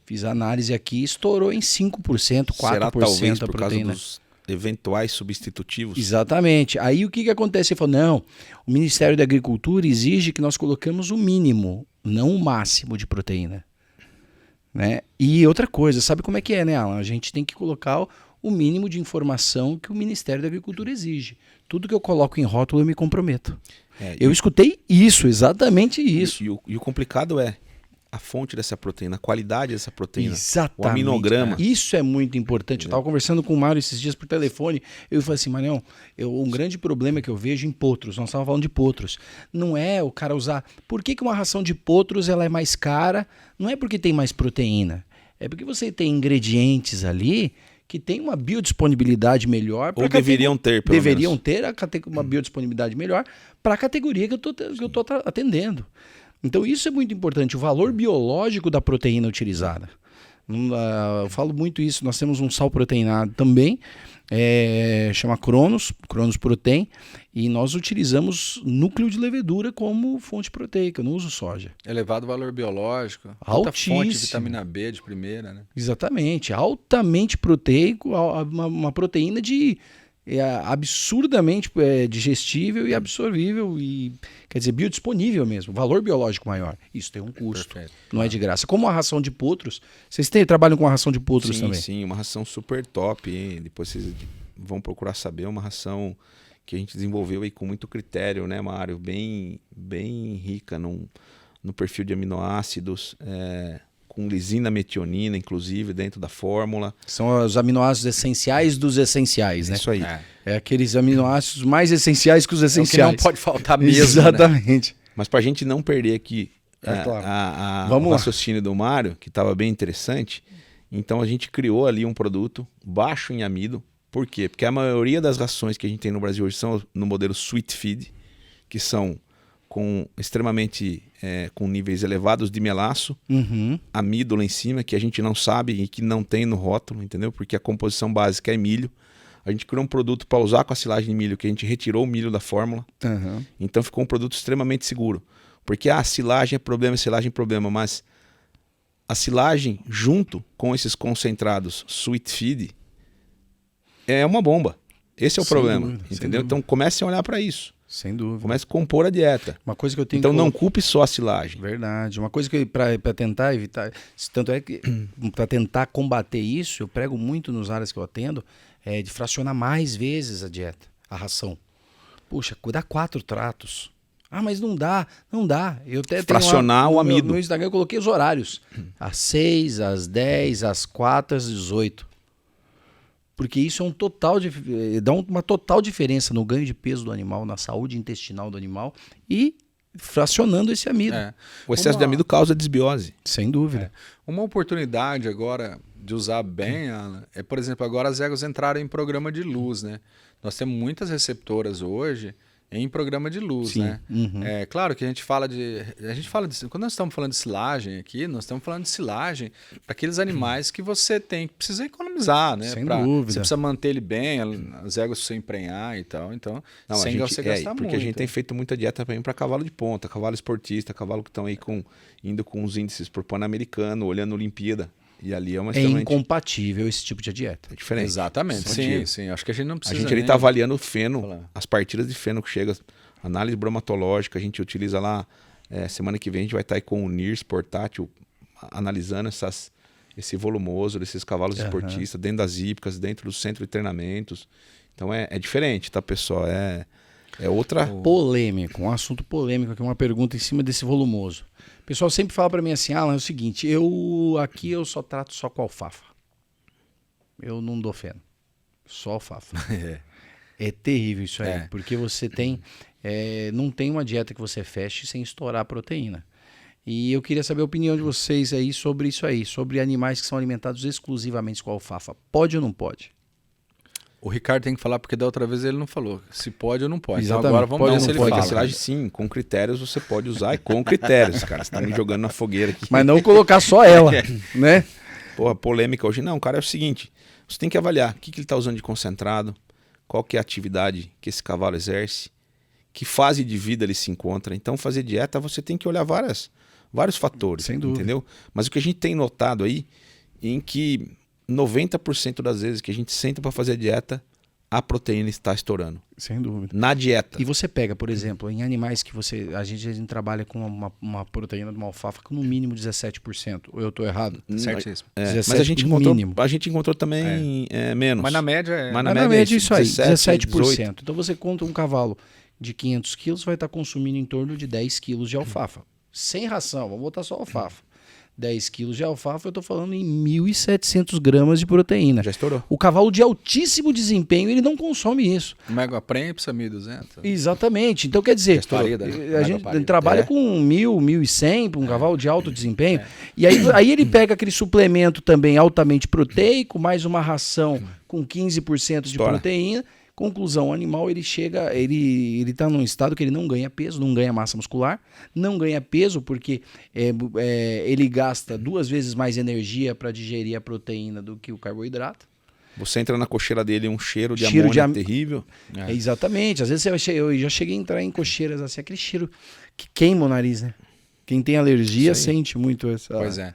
fiz a análise aqui, estourou em 5%, 4% Será talvez a por proteína. causa dos eventuais substitutivos. Exatamente. Aí o que acontece? Ele falou, não, o Ministério da Agricultura exige que nós colocamos o mínimo, não o máximo de proteína. Né? E outra coisa, sabe como é que é, né, Alan? A gente tem que colocar o mínimo de informação que o Ministério da Agricultura exige. Tudo que eu coloco em rótulo eu me comprometo. Eu escutei isso, exatamente isso. E o complicado é a fonte dessa proteína, a qualidade dessa proteína, Exatamente. o aminograma. Isso é muito importante. Eu estava conversando com o Mário esses dias por telefone, eu falei assim, Marião, um grande problema que eu vejo em potros, nós estávamos falando de potros, não é o cara usar... Por que uma ração de potros ela é mais cara? Não é porque tem mais proteína, é porque você tem ingredientes ali que tem uma biodisponibilidade melhor. Ou deveriam ter, pelo Deveriam menos. ter uma biodisponibilidade melhor para a categoria que eu estou atendendo. Então isso é muito importante, o valor biológico da proteína utilizada. Eu falo muito isso, nós temos um sal proteinado também, chama Cronos Protein, e nós utilizamos núcleo de levedura como fonte proteica, eu não uso soja. Elevado valor biológico, alta Altíssimo. fonte de vitamina B de primeira, né? Exatamente, altamente proteico, uma proteína absurdamente digestível e absorvível e, quer dizer, biodisponível mesmo, valor biológico maior. Isso tem um custo, Perfeito. não é de graça. Como a ração de potros, vocês trabalham com a ração de potros Sim, também? sim, uma ração super top, hein? Depois vocês vão procurar saber, uma ração que a gente desenvolveu aí com muito critério, né, Mário? Bem rica no perfil de aminoácidos, com lisina, metionina, inclusive, dentro da fórmula. São os aminoácidos essenciais dos essenciais, né? Isso aí. É aqueles aminoácidos mais essenciais que os essenciais. É o que não pode faltar mesmo, Exatamente. Mas para a gente não perder aqui Claro. o raciocínio do Mário, que estava bem interessante, então a gente criou ali um produto baixo em amido. Por quê? Porque a maioria das rações que a gente tem no Brasil hoje são no modelo Sweet Feed, que são extremamente com níveis elevados de melaço, amido lá em cima, que a gente não sabe e que não tem no rótulo, entendeu? Porque a composição básica é milho. A gente criou um produto para usar com a silagem de milho, que a gente retirou o milho da fórmula. Então ficou um produto extremamente seguro. Porque silagem é problema, mas a silagem junto com esses concentrados Sweet Feed é uma bomba. Esse é o problema, dúvida, entendeu? Então comece a olhar para isso. Sem dúvida. Comece a compor a dieta. Uma coisa que eu tenho Então que não culpe só a silagem. Verdade. Uma coisa que para tentar evitar, tanto é que para tentar combater isso, eu prego muito nas áreas que eu atendo, de fracionar mais vezes a dieta, a ração. Puxa, dá 4 tratos. Ah, mas não dá. Eu até fracionar tenho o amido. No Instagram eu coloquei os horários. Às 6, às 10, às 4, às 18. Porque isso dá uma total diferença no ganho de peso do animal, na saúde intestinal do animal e fracionando esse amido. O excesso de amido causa desbiose. Sem dúvida. Uma oportunidade agora de usar bem, Alan, por exemplo, agora as éguas entraram em programa de luz, né? Nós temos muitas receptoras hoje em programa de luz, Sim. né? É claro que a gente fala de... Quando nós estamos falando de silagem aqui, nós estamos falando de silagem para aqueles animais que você precisa economizar, né? Sem dúvida. Você precisa manter ele bem, as éguas você emprenhar e tal. Então, sem você gastar muito. Porque a gente tem feito muita dieta também para cavalo de ponta, cavalo esportista, cavalo que estão aí indo com os índices por Pan-Americano, olhando a Olimpíada. E ali é uma incompatível esse tipo de dieta. É diferente. Exatamente. Sim. Acho que a gente não precisa. A gente está avaliando o feno, as partidas de feno que chega, análise bromatológica, a gente utiliza lá. Semana que vem a gente vai estar aí com o NIRS portátil, analisando esse volumoso desses cavalos esportistas, dentro das hípicas, dentro do centro de treinamentos. Então é diferente, tá, pessoal? É outra. Polêmico, um assunto polêmico aqui, uma pergunta em cima desse volumoso. O pessoal sempre fala para mim assim, Alan, é o seguinte, eu só trato só com alfafa. Eu não dou feno. Só alfafa. É terrível isso aí, porque você tem... não tem uma dieta que você feche sem estourar a proteína. E eu queria saber a opinião de vocês aí sobre isso aí, sobre animais que são alimentados exclusivamente com alfafa. Pode ou não pode? O Ricardo tem que falar, porque da outra vez ele não falou se pode ou não pode. Exatamente. Então agora vamos ver se ele fala. A silagem, sim, com critérios você pode usar e com critérios, cara. Você tá me jogando na fogueira aqui. Mas não colocar só ela, né? Porra, polêmica hoje. Não, cara, é o seguinte, você tem que avaliar o que ele tá usando de concentrado, qual que é a atividade que esse cavalo exerce, que fase de vida ele se encontra. Então, fazer dieta, você tem que olhar vários fatores, sem dúvida, entendeu? Mas o que a gente tem notado aí, em que 90% das vezes que a gente senta para fazer dieta, a proteína está estourando. Sem dúvida. Na dieta. E você pega, por exemplo, em animais que a gente trabalha com uma proteína de uma alfafa com no mínimo 17%. Ou eu estou errado? Certíssimo. É, 17 mas no mínimo. a gente encontrou também menos. Mas na média é. Mas Mas na média é isso aí, 17%. 17%. Então você conta um cavalo de 500 quilos, vai estar consumindo em torno de 10 quilos de alfafa. Sem ração, vamos botar só alfafa. 10 quilos de alfafa, eu estou falando em 1.700 gramas de proteína. Já estourou. O cavalo de altíssimo desempenho, ele não consome isso. O Mega Prempsa 1.200. Exatamente. Então, quer dizer, Parida, né? a gente Parida. trabalha com 1.000, 1.100 para um cavalo de alto desempenho. E aí ele pega aquele suplemento também altamente proteico, mais uma ração com 15% de Estoura. proteína. Conclusão, o animal ele tá num estado que ele não ganha peso, não ganha massa muscular, não ganha peso porque ele gasta 2 vezes mais energia para digerir a proteína do que o carboidrato. Você entra na cocheira dele, um cheiro de Cheiro de amônia terrível. Exatamente. Às vezes eu já cheguei a entrar em cocheiras assim, aquele cheiro que queima o nariz, né? Quem tem alergia sente muito essa. Pois é.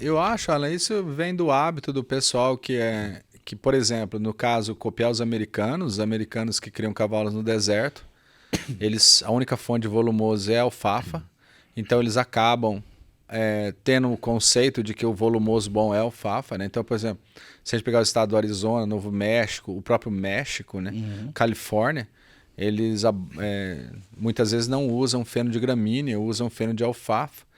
Eu acho, Alan, isso vem do hábito do pessoal que, por exemplo, no caso, copiar os americanos que criam cavalos no deserto, a única fonte volumosa é a alfafa, então eles acabam tendo o conceito de que o volumoso bom é a alfafa, né? Então, por exemplo, se a gente pegar o estado do Arizona, Novo México, o próprio México, né? Califórnia, eles muitas vezes não usam feno de gramínea, usam feno de alfafa.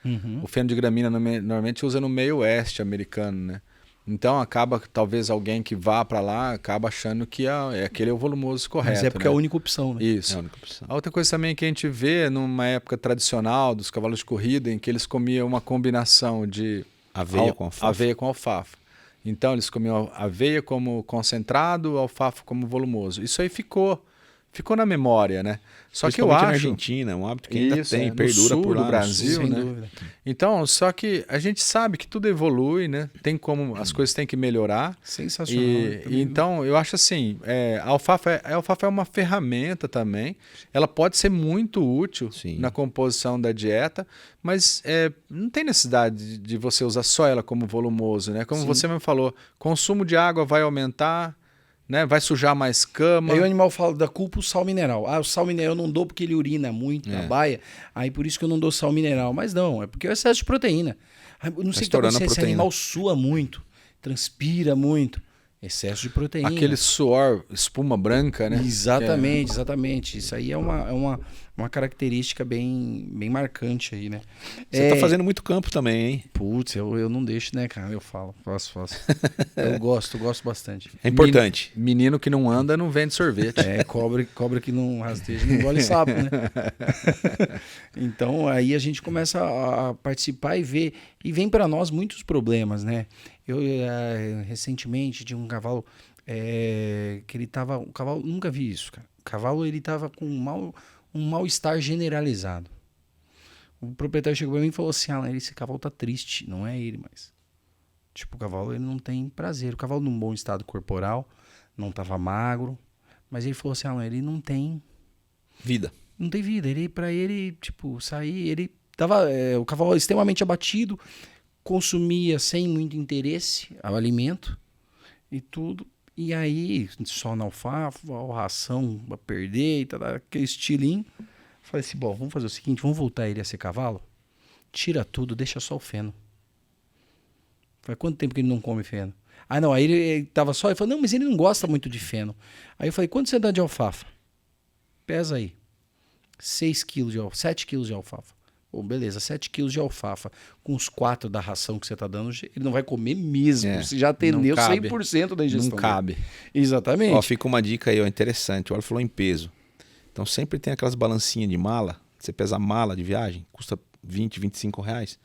O feno de gramínea normalmente usa no meio oeste americano, né? Então acaba que talvez alguém que vá para lá acaba achando que aquele é o volumoso correto. Mas é porque é a única opção, né? Isso. É a única opção. A outra coisa também que a gente vê numa época tradicional dos cavalos de corrida, em que eles comiam uma combinação de Aveia com alfafa. aveia com alfafa. Então eles comiam aveia como concentrado, alfafa como volumoso. Isso aí ficou na memória, né? Só que eu Principalmente acho... na Argentina, um hábito que ainda tem, no perdura sul por lá. do Brasil, Sem né? dúvida. Então, só que a gente sabe que tudo evolui, né? Tem como as coisas têm que melhorar. Sensacional. E então, eu acho assim, a alfafa é uma ferramenta também. Ela pode ser muito útil Sim. na composição da dieta, mas não tem necessidade de você usar só ela como volumoso, né? Como você mesmo falou, consumo de água vai aumentar, né? Vai sujar mais cama. Aí o animal fala da culpa o sal mineral. O sal mineral eu não dou porque ele urina muito na baia, aí por isso que eu não dou sal mineral. Mas não, é porque é o excesso de proteína. Eu não sei o que estourando a esse proteína. animal sua muito, transpira muito. Excesso de proteína. Aquele suor, espuma branca, né? Exatamente, exatamente. Isso aí é uma característica bem marcante aí, né? Você tá fazendo muito campo também, hein? Putz, eu não deixo, né, cara? Eu falo, faço. Eu gosto bastante. É importante. Menino que não anda não vende sorvete. Cobra que não rasteja, não engole sapo, né? Então, aí a gente começa a participar e ver. E vem para nós muitos problemas, né? Eu, recentemente, tinha um cavalo que ele tava... O cavalo, nunca vi isso, cara. O cavalo, ele tava com um mal-estar generalizado. O proprietário chegou para mim e falou assim, esse cavalo tá triste, não é ele mais. Tipo, o cavalo, ele não tem prazer. O cavalo num bom estado corporal, não tava magro, mas ele falou assim, ele não tem... Vida. Não tem vida. Pra ele, tipo, sair, ele tava... o cavalo extremamente abatido, consumia sem muito interesse o alimento e tudo. E aí, só na alfafa, a ração pra perder e tal, aquele estilinho. Falei assim, bom, vamos fazer o seguinte, vamos voltar ele a ser cavalo? Tira tudo, deixa só o feno. Faz quanto tempo que ele não come feno? Não, aí ele tava só, ele falou, não, mas ele não gosta muito de feno. Aí eu falei, quanto você dá de alfafa? Pesa aí. 7 quilos de alfafa. Bom, beleza, 7 quilos de alfafa com os 4 da ração que você está dando, ele não vai comer mesmo. Você já atendeu 100% da ingestão. Não cabe. Exatamente. Ó, fica uma dica aí, ó, interessante. O Olha falou em peso. Então sempre tem aquelas balancinhas de mala. Você pesa a mala de viagem, custa 20, 25 reais.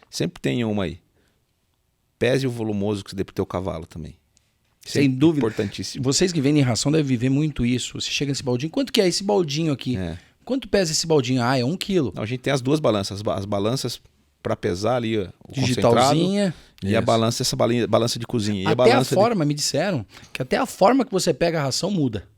Sempre tem uma aí. Pese o volumoso que você dê pro teu cavalo também. Sem dúvida. Importantíssimo. Vocês que vendem ração devem viver muito isso. Você chega nesse baldinho, quanto que é esse baldinho aqui? Quanto pesa esse baldinho? É 1 quilo. Não, a gente tem as duas balanças. As balanças para pesar ali o digitalzinha concentrado e a balança, essa balança de cozinha. Até a forma, me disseram, que até a forma que você pega a ração muda.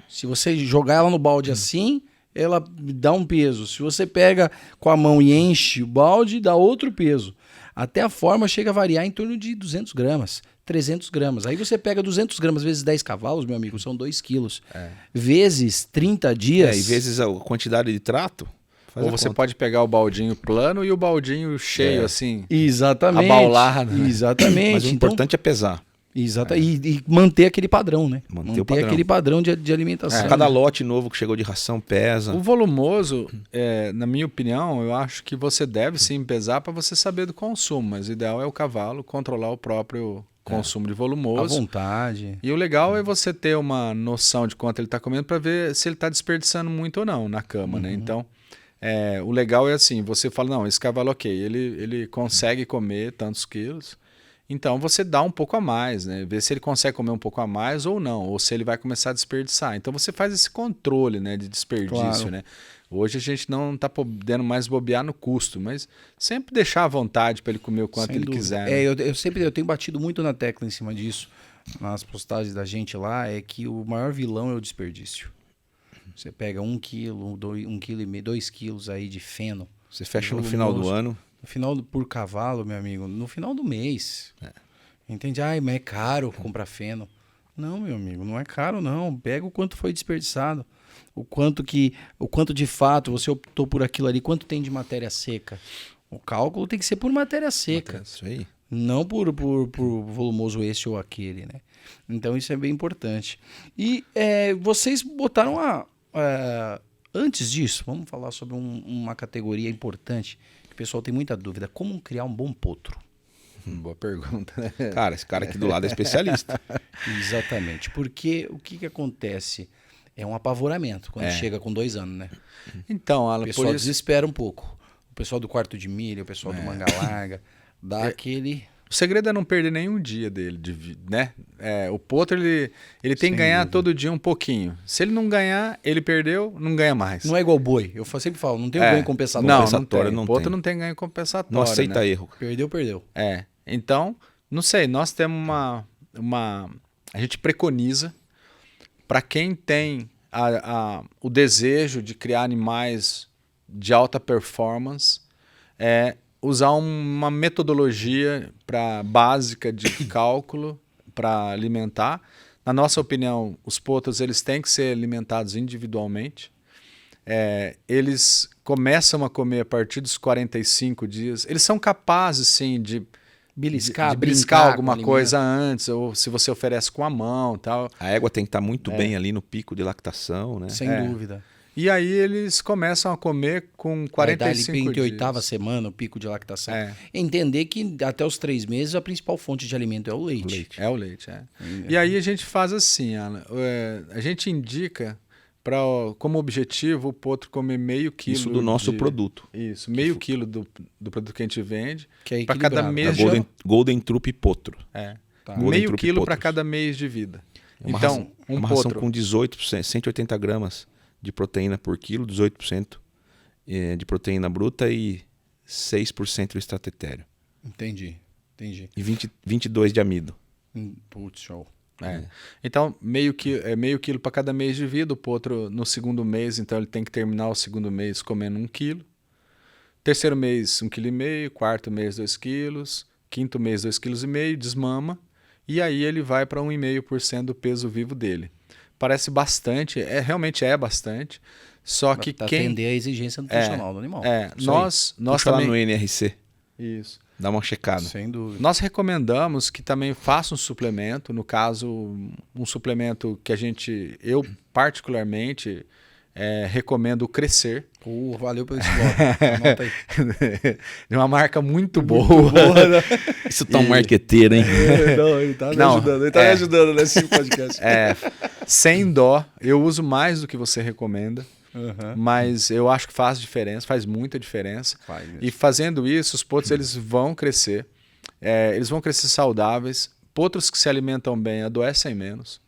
Se você jogar ela no balde assim, ela dá um peso. Se você pega com a mão e enche o balde, dá outro peso. Até a forma chega a variar em torno de 200 gramas, 300 gramas. Aí você pega 200 gramas vezes 10 cavalos, meu amigo, são 2 quilos. Vezes 30 dias... E vezes a quantidade de trato. Ou você pode pegar o baldinho plano e o baldinho cheio, assim. Exatamente. Abaulado. Né? Exatamente. Mas o importante é pesar. Exato. E manter aquele padrão, né? Manter o padrão. Aquele padrão de alimentação. Cada lote novo que chegou de ração pesa. O volumoso, na minha opinião, eu acho que você deve sim pesar para você saber do consumo, mas o ideal é o cavalo controlar o próprio consumo de volumoso. À vontade. E o legal é você ter uma noção de quanto ele está comendo para ver se ele está desperdiçando muito ou não na cama, né? Então, o legal é assim, você fala, não, esse cavalo, ok, ele consegue comer tantos quilos, então você dá um pouco a mais, né? Ver se ele consegue comer um pouco a mais ou não, ou se ele vai começar a desperdiçar. Então você faz esse controle, né, de desperdício, Claro. né? Hoje a gente não está podendo mais bobear no custo, mas sempre deixar à vontade para ele comer o quanto Sem ele dúvida. quiser. Né? Eu tenho batido muito na tecla em cima disso, nas postagens da gente lá, é que o maior vilão é o desperdício. Você pega 1 quilo, 1,5 kg, 2 quilos aí de feno. Você fecha no final do ano. No final por cavalo, meu amigo, no final do mês. Entende? Ai, mas é caro comprar feno. Não, meu amigo, não é caro não. Pega o quanto foi desperdiçado. O quanto de fato você optou por aquilo ali, quanto tem de matéria seca. O cálculo tem que ser por matéria seca. Isso aí. Não por volumoso esse ou aquele, né? Então isso é bem importante. E vocês botaram antes disso, vamos falar sobre uma categoria importante, que o pessoal tem muita dúvida. Como criar um bom potro? Boa pergunta. Cara, esse cara aqui do lado é especialista. Exatamente. Porque o que acontece? É um apavoramento quando chega com 2 anos, né? Então, O Alan, pessoal por isso... desespera um pouco. O pessoal do quarto de milho, o pessoal do manga larga, dá aquele... O segredo é não perder nenhum dia dele, né? O potro, ele tem que ganhar todo dia um pouquinho. Se ele não ganhar, ele perdeu, não ganha mais. Não é igual boi. Eu sempre falo, não tem um ganho compensatório. Não, não o potro tem. não tem ganho compensatório. Não aceita né? erro. Perdeu. Então, não sei, nós temos a gente preconiza para quem tem o desejo de criar animais de alta performance, usar uma metodologia básica de cálculo para alimentar. Na nossa opinião, os potros eles têm que ser alimentados individualmente. Eles começam a comer a partir dos 45 dias. Eles são capazes, sim, de Beliscar, beliscar alguma coisa antes, ou se você oferece com a mão tal. A égua tem que estar muito bem ali no pico de lactação, né? Sem dúvida. E aí eles começam a comer com 45 dias. Em dias. 8ª semana, o pico de lactação. É. Entender que até os 3 meses a principal fonte de alimento é o leite. É o leite, E aí a gente faz assim, Ana, a gente indica como objetivo o potro comer meio quilo. Isso do nosso produto. Isso, meio quilo do produto que a gente vende. Que é para cada mês. Golden Trupe Potro. Meio quilo para cada mês de vida. Então, uma ração com 18%, 180 gramas de proteína por quilo, 18% de proteína bruta e 6% do extratetéreo. Entendi. E 22 de amido. Putz, show. Então, meio quilo para cada mês de vida. O potro no segundo mês, então ele tem que terminar o segundo mês comendo 1 quilo. Terceiro mês, 1,5 kg. Quarto mês, 2 quilos. Quinto mês, 2,5 kg, desmama. E aí ele vai para 1,5% do peso vivo dele. Parece bastante, realmente é bastante. Só que atender a exigência nutricional do animal. Nós Puxa também lá no NRC. Isso. Dá uma checada. Sem dúvida. Nós recomendamos que também faça um suplemento, no caso, um suplemento que eu particularmente recomendo o Crescer. Valeu pelo slot. Anota aí. De uma marca muito boa. Né? Isso tá um marqueteiro, hein? Não, ele tá me ajudando. Ele tá me ajudando nesse podcast. Sem dó. Eu uso mais do que você recomenda. Mas eu acho que faz diferença, faz muita diferença. E fazendo isso, os potros eles vão crescer. Eles vão crescer saudáveis. Potros que se alimentam bem adoecem menos.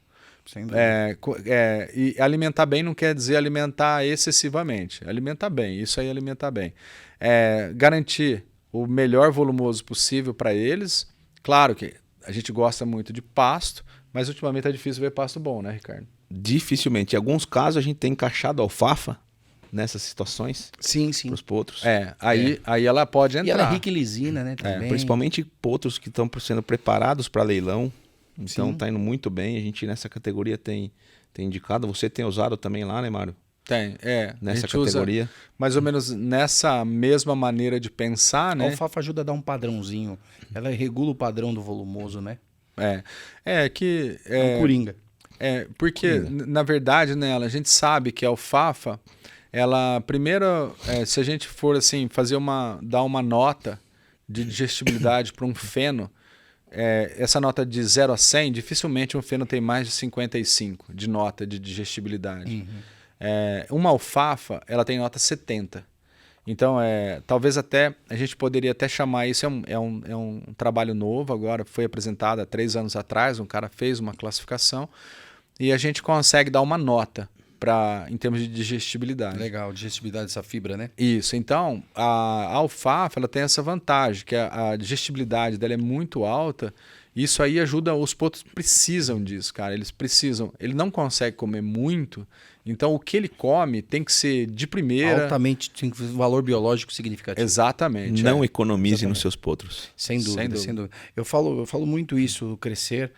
E alimentar bem não quer dizer alimentar excessivamente. Alimentar bem, isso aí é alimentar bem. Garantir o melhor volumoso possível para eles. Claro que a gente gosta muito de pasto, mas ultimamente é difícil ver pasto bom, né, Ricardo? Dificilmente. Em alguns casos a gente tem encaixado alfafa nessas situações Sim, sim. para os potros. Aí ela pode entrar. E ela é rica em lisina, né? Também. Principalmente potros que estão sendo preparados para leilão. Então Sim. está indo muito bem. A gente nessa categoria tem indicado. Você tem usado também lá, né, Mário? Tem, Nessa a gente usa categoria. mais ou menos nessa mesma maneira de pensar, A né? alfafa ajuda a dar um padrãozinho. Ela regula o padrão do volumoso, né? Que É um coringa. porque na verdade, né, a gente sabe que a alfafa, ela primeiro, se a gente for assim dar uma nota de digestibilidade para um feno, essa nota de 0 a 100, dificilmente um feno tem mais de 55 de nota de digestibilidade. Uma alfafa, ela tem nota 70. Então, talvez até a gente poderia até chamar isso, é um trabalho novo, agora foi apresentado há 3 anos atrás, um cara fez uma classificação e a gente consegue dar uma nota em termos de digestibilidade. Legal, digestibilidade dessa fibra, né? Isso, então a alfafa ela tem essa vantagem, que a digestibilidade dela é muito alta. Isso aí ajuda, os potros precisam disso, cara. Eles precisam. Ele não consegue comer muito, então o que ele come tem que ser de primeira. Altamente, tem valor biológico significativo. Exatamente. Não economize nos seus potros. Sem dúvida, sem dúvida. Eu falo muito isso, crescer,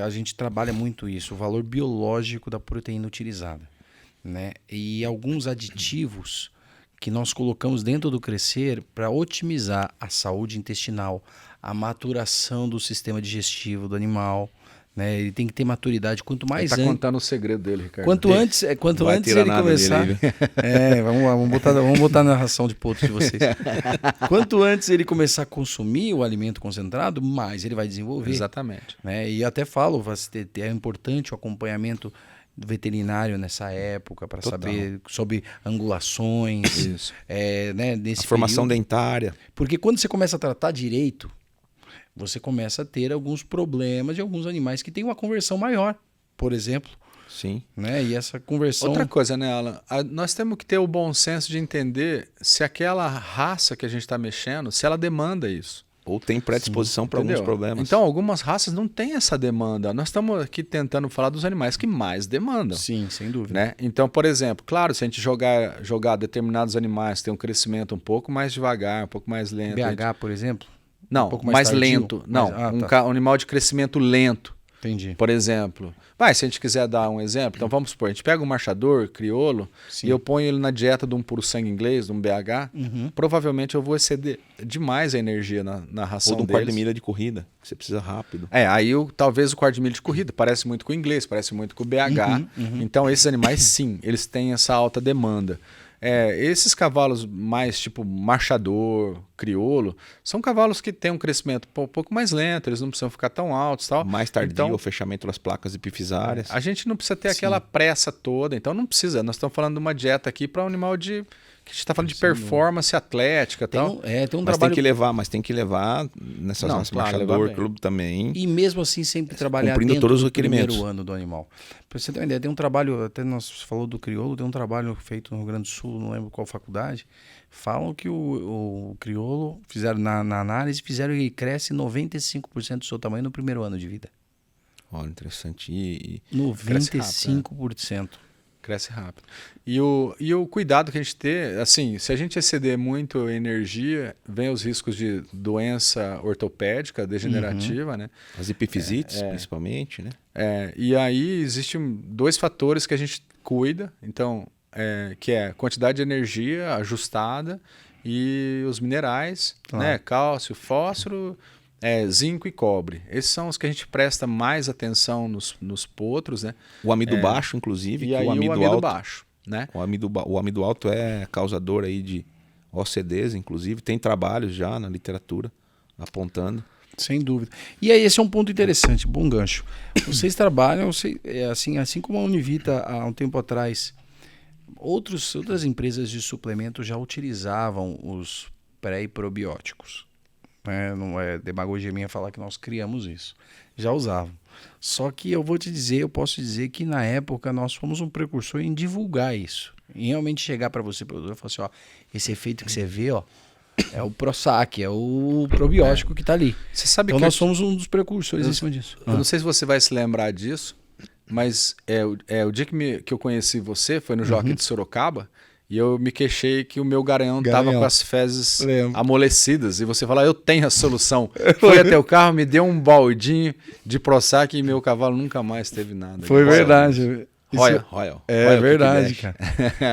a gente trabalha muito isso, o valor biológico da proteína utilizada, né? E alguns aditivos que nós colocamos dentro do crescer para otimizar a saúde intestinal, a maturação do sistema digestivo do animal, né? Ele tem que ter maturidade. Quanto mais Ele tá contando o segredo dele, Ricardo. Quanto antes ele começar, vamos botar na ração de potros de vocês. Quanto antes ele começar a consumir o alimento concentrado, mais ele vai desenvolver. Exatamente. Né? E até falo, é importante o acompanhamento veterinário nessa época para saber sobre angulações, Isso. Né, nesse A formação período. dentária. Porque quando você começa a tratar direito, você começa a ter alguns problemas de alguns animais que têm uma conversão maior, por exemplo. Sim. Né? E essa conversão... Outra coisa, né, Alan? Nós temos que ter o bom senso de entender se aquela raça que a gente está mexendo, se ela demanda isso. Ou tem predisposição para alguns problemas. Então, algumas raças não têm essa demanda. Nós estamos aqui tentando falar dos animais que mais demandam. Sim, sem dúvida. Né? Então, por exemplo, claro, se a gente jogar determinados animais que têm um crescimento um pouco mais devagar, um pouco mais lento... BH, por exemplo? Não, um pouco mais tardio? lento. Não, tá. um animal de crescimento lento. Entendi. Por exemplo. Se a gente quiser dar um exemplo, então vamos supor, a gente pega um marchador crioulo e eu ponho ele na dieta de um puro sangue inglês, de um BH, provavelmente eu vou exceder demais a energia na ração deles. Ou de um quarto de milha de corrida, que você precisa rápido. Aí talvez o quarto de milha de corrida parece muito com o inglês, parece muito com o BH. Então esses animais sim, eles têm essa alta demanda. Esses cavalos mais tipo marchador, crioulo, são cavalos que têm um crescimento um pouco mais lento, eles não precisam ficar tão altos. Tal. Mais tardio, então, o fechamento das placas epifisárias. A gente não precisa ter aquela pressa toda, então não precisa. Nós estamos falando de uma dieta aqui para um animal que a gente está falando de performance atlética. Tem tal. Tem um mas trabalho... tem que levar nessas raças claro, marchador, clube também. E mesmo assim sempre trabalhar cumprindo dentro todos os do requerimentos. primeiro ano do animal. Para você ter uma ideia, tem um trabalho, até nós falou do crioulo, tem um trabalho feito no Rio Grande do Sul, não lembro qual faculdade, falam que o crioulo, fizeram na análise, fizeram que ele cresce 95% do seu tamanho no primeiro ano de vida. Olha, interessante. 95%. Cresce rápido. E o cuidado que a gente tem, assim, se a gente exceder muito energia, vem os riscos de doença ortopédica, degenerativa, né? As epifisites, principalmente, né? E aí existem 2 fatores que a gente cuida, então, que é a quantidade de energia ajustada e os minerais, né? Cálcio, fósforo, zinco e cobre. Esses são os que a gente presta mais atenção nos potros, né? O amido baixo, inclusive, e que aí o amido amido alto, baixo, né? O amido alto é causador aí de OCDs, inclusive. Tem trabalhos já na literatura apontando. Sem dúvida. E aí esse é um ponto interessante, bom gancho. Vocês trabalham, assim como a Univita há um tempo atrás, outras empresas de suplemento já utilizavam os pré e probióticos. Não é demagogia minha falar que nós criamos isso. Já usavam. Só que eu posso dizer que na época nós fomos um precursor em divulgar isso. Em realmente chegar para você, produtor, e falar assim, esse efeito que você vê, é o ProSac, é o probiótico que está ali. Você sabe então que nós somos um dos precursores em cima disso. Eu não sei se você vai se lembrar disso, mas o dia que eu conheci você, foi no Jockey de Sorocaba, e eu me queixei que o meu garanhão estava com as fezes Lembro. amolecidas. E você fala, eu tenho a solução. Foi até o carro, me deu um baldinho de Prozac e meu cavalo nunca mais teve nada. Foi verdade. Royal. É verdade, cara.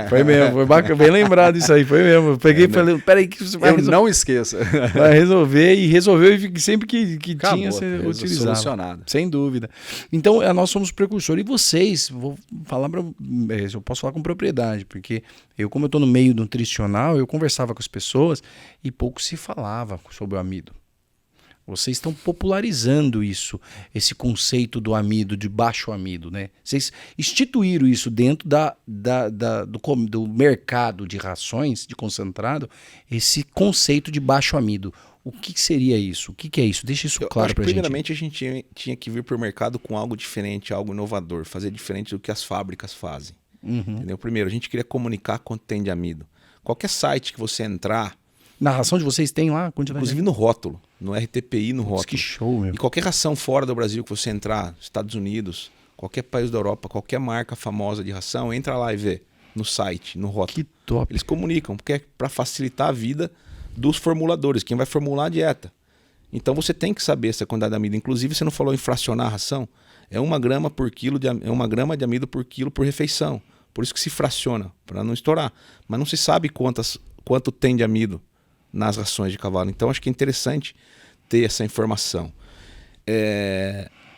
Foi mesmo, foi bacana, bem lembrado isso aí, foi mesmo. Eu peguei e falei, peraí que você vai Eu não esqueça. vai resolver, e resolveu, e sempre que Acabou, tinha, você utilizava. solucionado. Sem dúvida. Então, nós somos precursores. E vocês, vou falar eu posso falar com propriedade, porque como eu estou no meio nutricional, eu conversava com as pessoas e pouco se falava sobre o amido. Vocês estão popularizando isso, esse conceito do amido, de baixo amido, né? Vocês instituíram isso dentro do mercado de rações, de concentrado, esse conceito de baixo amido. O que seria isso? O que é isso? Deixa isso claro para a gente. Primeiramente, a gente tinha que vir para o mercado com algo diferente, algo inovador, fazer diferente do que as fábricas fazem. Entendeu? Primeiro, a gente queria comunicar quanto tem de amido. Qualquer site que você entrar... Na ração de vocês tem lá? Inclusive no rótulo, no RTPI, no rótulo. Que show, meu. E qualquer ração fora do Brasil que você entrar, Estados Unidos, qualquer país da Europa, qualquer marca famosa de ração, entra lá e vê no site, no rótulo. Que top. Eles comunicam, porque é para facilitar a vida dos formuladores, quem vai formular a dieta. Então você tem que saber essa quantidade de amido. Inclusive, você não falou em fracionar a ração? É 1 grama por quilo é 1 grama de amido por quilo por refeição. Por isso que se fraciona, para não estourar. Mas não se sabe quanto tem de amido nas rações de cavalo. Então acho que é interessante ter essa informação.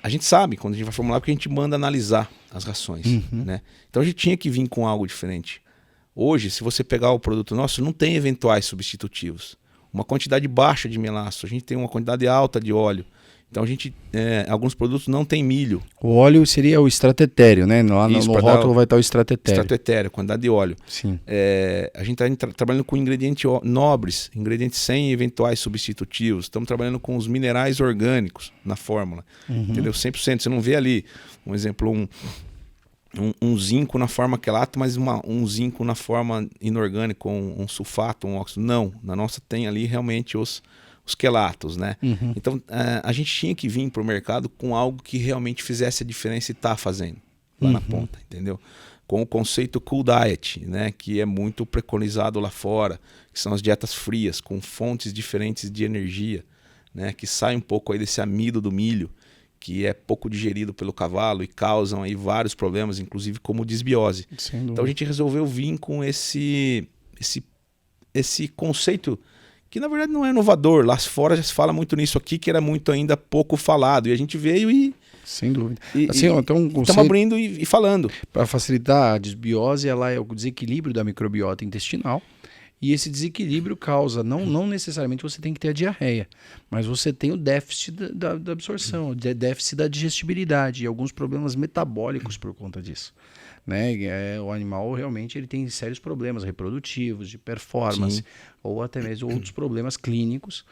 A gente sabe quando a gente vai formular, porque a gente manda analisar as rações. Né? Então a gente tinha que vir com algo diferente. Hoje, se você pegar o produto nosso, não tem eventuais substitutivos. Uma quantidade baixa de melaço, a gente tem uma quantidade alta de óleo. Então alguns produtos não tem milho. O óleo seria o estratetério, né? Lá no rótulo vai estar o estratetério. Estratetério, quantidade de óleo. Sim. A gente está trabalhando com ingredientes nobres, ingredientes sem eventuais substitutivos. Estamos trabalhando com os minerais orgânicos na fórmula. Entendeu? 100%. Você não vê ali, um exemplo, um zinco na forma quelato, mas um zinco na forma inorgânica, um sulfato, um óxido. Não, na nossa tem ali realmente os quelatos, né? Então a gente tinha que vir para o mercado com algo que realmente fizesse a diferença e está fazendo lá na ponta, entendeu? Com o conceito Cool Diet, né? Que é muito preconizado lá fora, que são as dietas frias, com fontes diferentes de energia, né? Que sai um pouco aí desse amido do milho, que é pouco digerido pelo cavalo e causam aí vários problemas, inclusive como desbiose. Então a gente resolveu vir com esse conceito que na verdade não é inovador. Lá fora já se fala muito nisso aqui, que era muito ainda pouco falado. E a gente veio e... Sem dúvida. Então, estamos abrindo e falando. Para facilitar a desbiose, ela é o desequilíbrio da microbiota intestinal. E esse desequilíbrio causa, não necessariamente você tem que ter a diarreia, mas você tem o déficit da absorção, o déficit da digestibilidade e alguns problemas metabólicos por conta disso. Né? O animal realmente ele tem sérios problemas reprodutivos, de performance, ou até mesmo outros problemas clínicos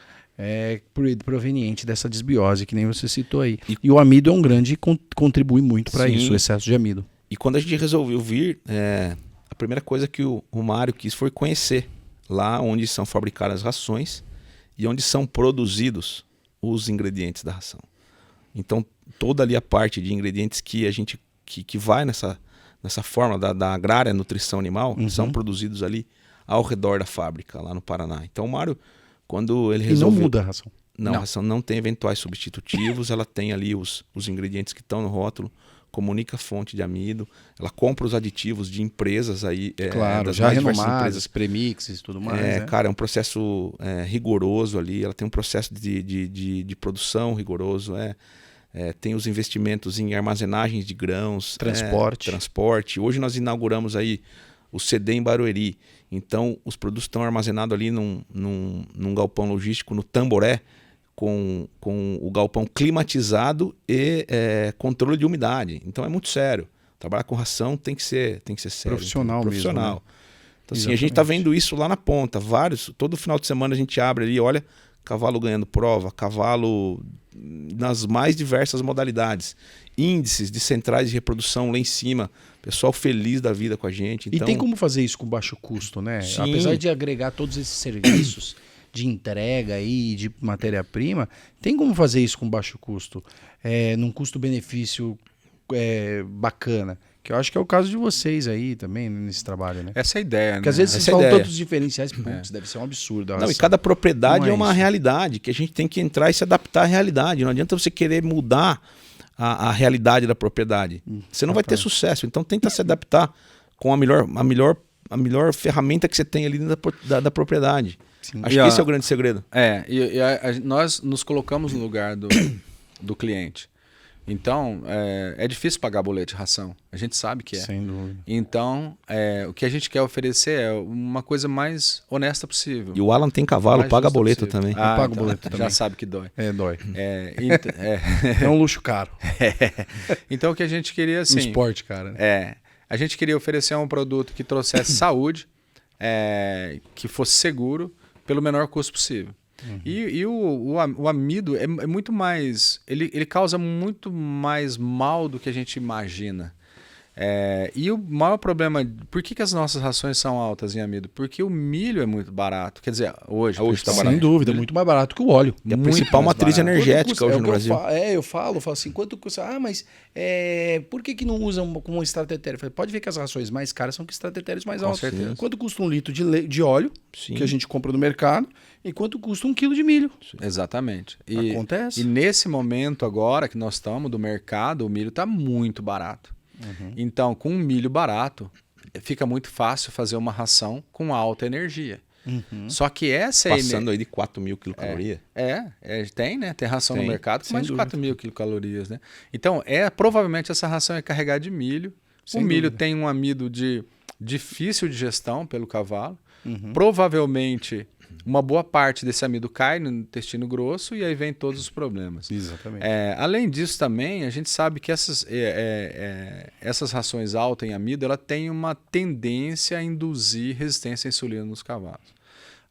provenientes dessa desbiose, que nem você citou aí. E o amido é um grande, contribui muito para isso, o excesso de amido. E quando a gente resolveu vir, a primeira coisa que o Mário quis foi conhecer lá onde são fabricadas as rações e onde são produzidos os ingredientes da ração. Então, toda ali a parte de ingredientes que a gente que vai nessa forma da agrária nutrição animal, são produzidos ali ao redor da fábrica, lá no Paraná. Então o Mário, quando ele resolveu... E não muda a ração? Não, a ração não tem eventuais substitutivos, ela tem ali os ingredientes que estão no rótulo, comunica a fonte de amido, ela compra os aditivos de empresas aí... Claro, já renomadas, premixes e tudo mais. Cara, é um processo rigoroso ali, ela tem um processo de produção rigoroso, tem os investimentos em armazenagens de grãos, transporte. Hoje nós inauguramos aí o CD em Barueri. Então os produtos estão armazenados ali num galpão logístico no Tamboré, com o galpão climatizado e controle de umidade. Então é muito sério. Trabalhar com ração tem que ser sério. Profissional mesmo. Né? Então assim, a gente está vendo isso lá na ponta. Todo final de semana a gente abre ali, olha, cavalo ganhando prova, cavalo nas mais diversas modalidades, índices de centrais de reprodução lá em cima, pessoal feliz da vida com a gente. Então... E tem como fazer isso com baixo custo, né? Sim. Apesar de agregar todos esses serviços de entrega e de matéria-prima, tem como fazer isso com baixo custo, num custo-benefício bacana. Que eu acho que é o caso de vocês aí também, nesse trabalho, né? Essa é a ideia, Porque às vezes vocês Essa é a falam ideia. tantos diferenciais, putz, deve ser um absurdo. Não, e cada propriedade Não é é uma isso. realidade, que a gente tem que entrar e se adaptar à realidade. Não adianta você querer mudar a realidade da propriedade. Você não vai ter sucesso. Então tenta se adaptar com a melhor ferramenta que você tem ali dentro da propriedade. Sim. Acho E, que ó, esse é o grande segredo. Nós nos colocamos no lugar do cliente. Então, é difícil pagar boleto de ração. A gente sabe que é. Sem dúvida. Então, o que a gente quer oferecer é uma coisa mais honesta possível. E o Alan tem cavalo, Mais paga justa boleto possível. também. Ah, Eu pago então, boleto já também. sabe que dói. Dói. É, É um luxo caro. então, o que a gente queria, Um assim... esporte, cara. Né? A gente queria oferecer um produto que trouxesse saúde, que fosse seguro, pelo menor custo possível. E o amido é muito mais... Ele causa muito mais mal do que a gente imagina. E o maior problema... Por que as nossas rações são altas em amido? Porque o milho é muito barato. Quer dizer, hoje tá Sem barato. dúvida, muito mais barato que o óleo. E a muito principal mais matriz barato. energética Quanto custa? hoje no Brasil. Eu falo assim, quanto custa? Ah, mas por que não usam como estratégia? Pode ver que as rações mais caras são que estratégias mais Com altas. certeza. Quanto custa um litro de óleo Sim. que a gente compra no mercado e quanto custa 1 quilo de milho? Exatamente. Acontece. E nesse momento agora que nós estamos do mercado, o milho está muito barato. Então, com um milho barato, fica muito fácil fazer uma ração com alta energia. Só que essa Passando aí de 4.000 quilocalorias. tem, né? Tem ração Tem, no mercado com sem mais de dúvida. 4.000 quilocalorias, né? Então, provavelmente essa ração é carregada de milho. Sem o milho dúvida. tem um amido difícil de gestão pelo cavalo. Provavelmente, uma boa parte desse amido cai no intestino grosso e aí vem todos os problemas. Exatamente. Além disso também, a gente sabe que essas rações altas em amido, ela tem uma tendência a induzir resistência à insulina nos cavalos.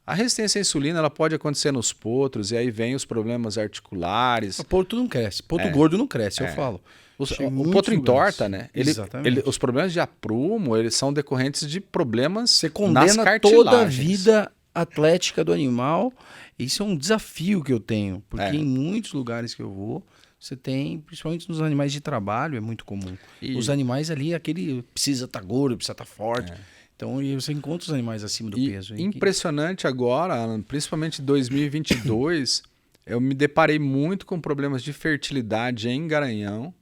A resistência à insulina ela pode acontecer nos potros e aí vem os problemas articulares. O potro não cresce. Potro gordo não cresce, eu falo. O Chega em potro muitos entorta, lugares. né? Exatamente. Os problemas de aprumo, eles são decorrentes de problemas Você nas condena cartilagens. toda a vida atlética do animal. Isso é um desafio que eu tenho, porque em muitos lugares que eu vou, você tem, principalmente nos animais de trabalho, é muito comum. Os animais ali, aquele precisa estar gordo, precisa estar forte. Então, e você encontra os animais acima do peso. Impressionante agora, Alan, principalmente em 2022, eu me deparei muito com problemas de fertilidade em Garanhão.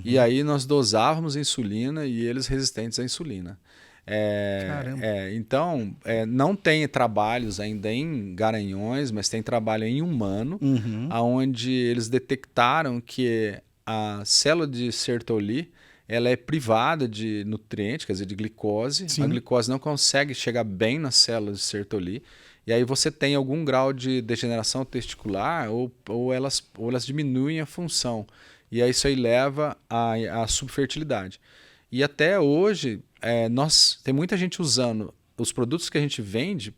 E aí nós dosávamos insulina e eles resistentes à insulina. Caramba. Então, não tem trabalhos ainda em garanhões, mas tem trabalho em humano, onde eles detectaram que a célula de Sertoli ela é privada de nutriente, quer dizer, de glicose. Sim. A glicose não consegue chegar bem nas células de Sertoli. E aí você tem algum grau de degeneração testicular ou elas diminuem a função. E aí isso aí leva à subfertilidade. E até hoje, tem muita gente usando os produtos que a gente vende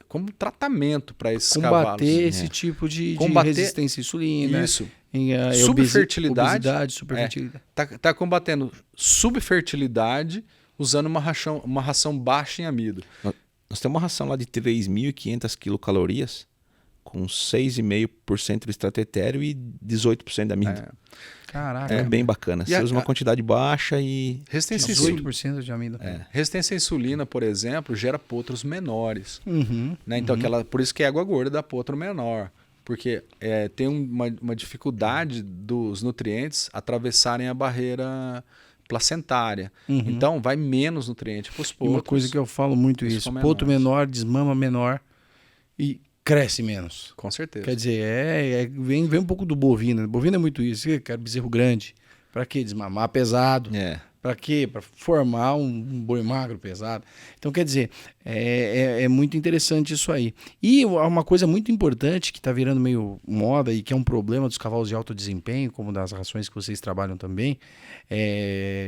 como tratamento para esses cavalos. Combater esse tipo de resistência à insulina. Isso. Subfertilidade. Subfertilidade. Superfertilidade. Tá combatendo subfertilidade usando uma ração baixa em amido. Nós temos uma ração lá de 3.500 quilocalorias, com 6,5% de estratério e 18% de amido. Caraca. É bem bacana. Você usa uma quantidade baixa e... Resistência à insulina. 18% de amido. Resistência à insulina, por exemplo, gera potros menores. Né? Então, por isso que a égua gorda dá potro menor. Porque tem uma dificuldade dos nutrientes atravessarem a barreira placentária. Então, vai menos nutriente para os E potros. uma coisa que eu falo muito Eles isso. são Potro menores. menor, desmama menor e cresce menos. Com certeza. Quer dizer, vem um pouco do bovino. Bovino é muito isso. Eu quero bezerro grande. Para quê? Desmamar pesado. Para quê? Para formar um boi magro pesado. Então, quer dizer, é muito interessante isso aí. E uma coisa muito importante que está virando meio moda e que é um problema dos cavalos de alto desempenho, como das rações que vocês trabalham também,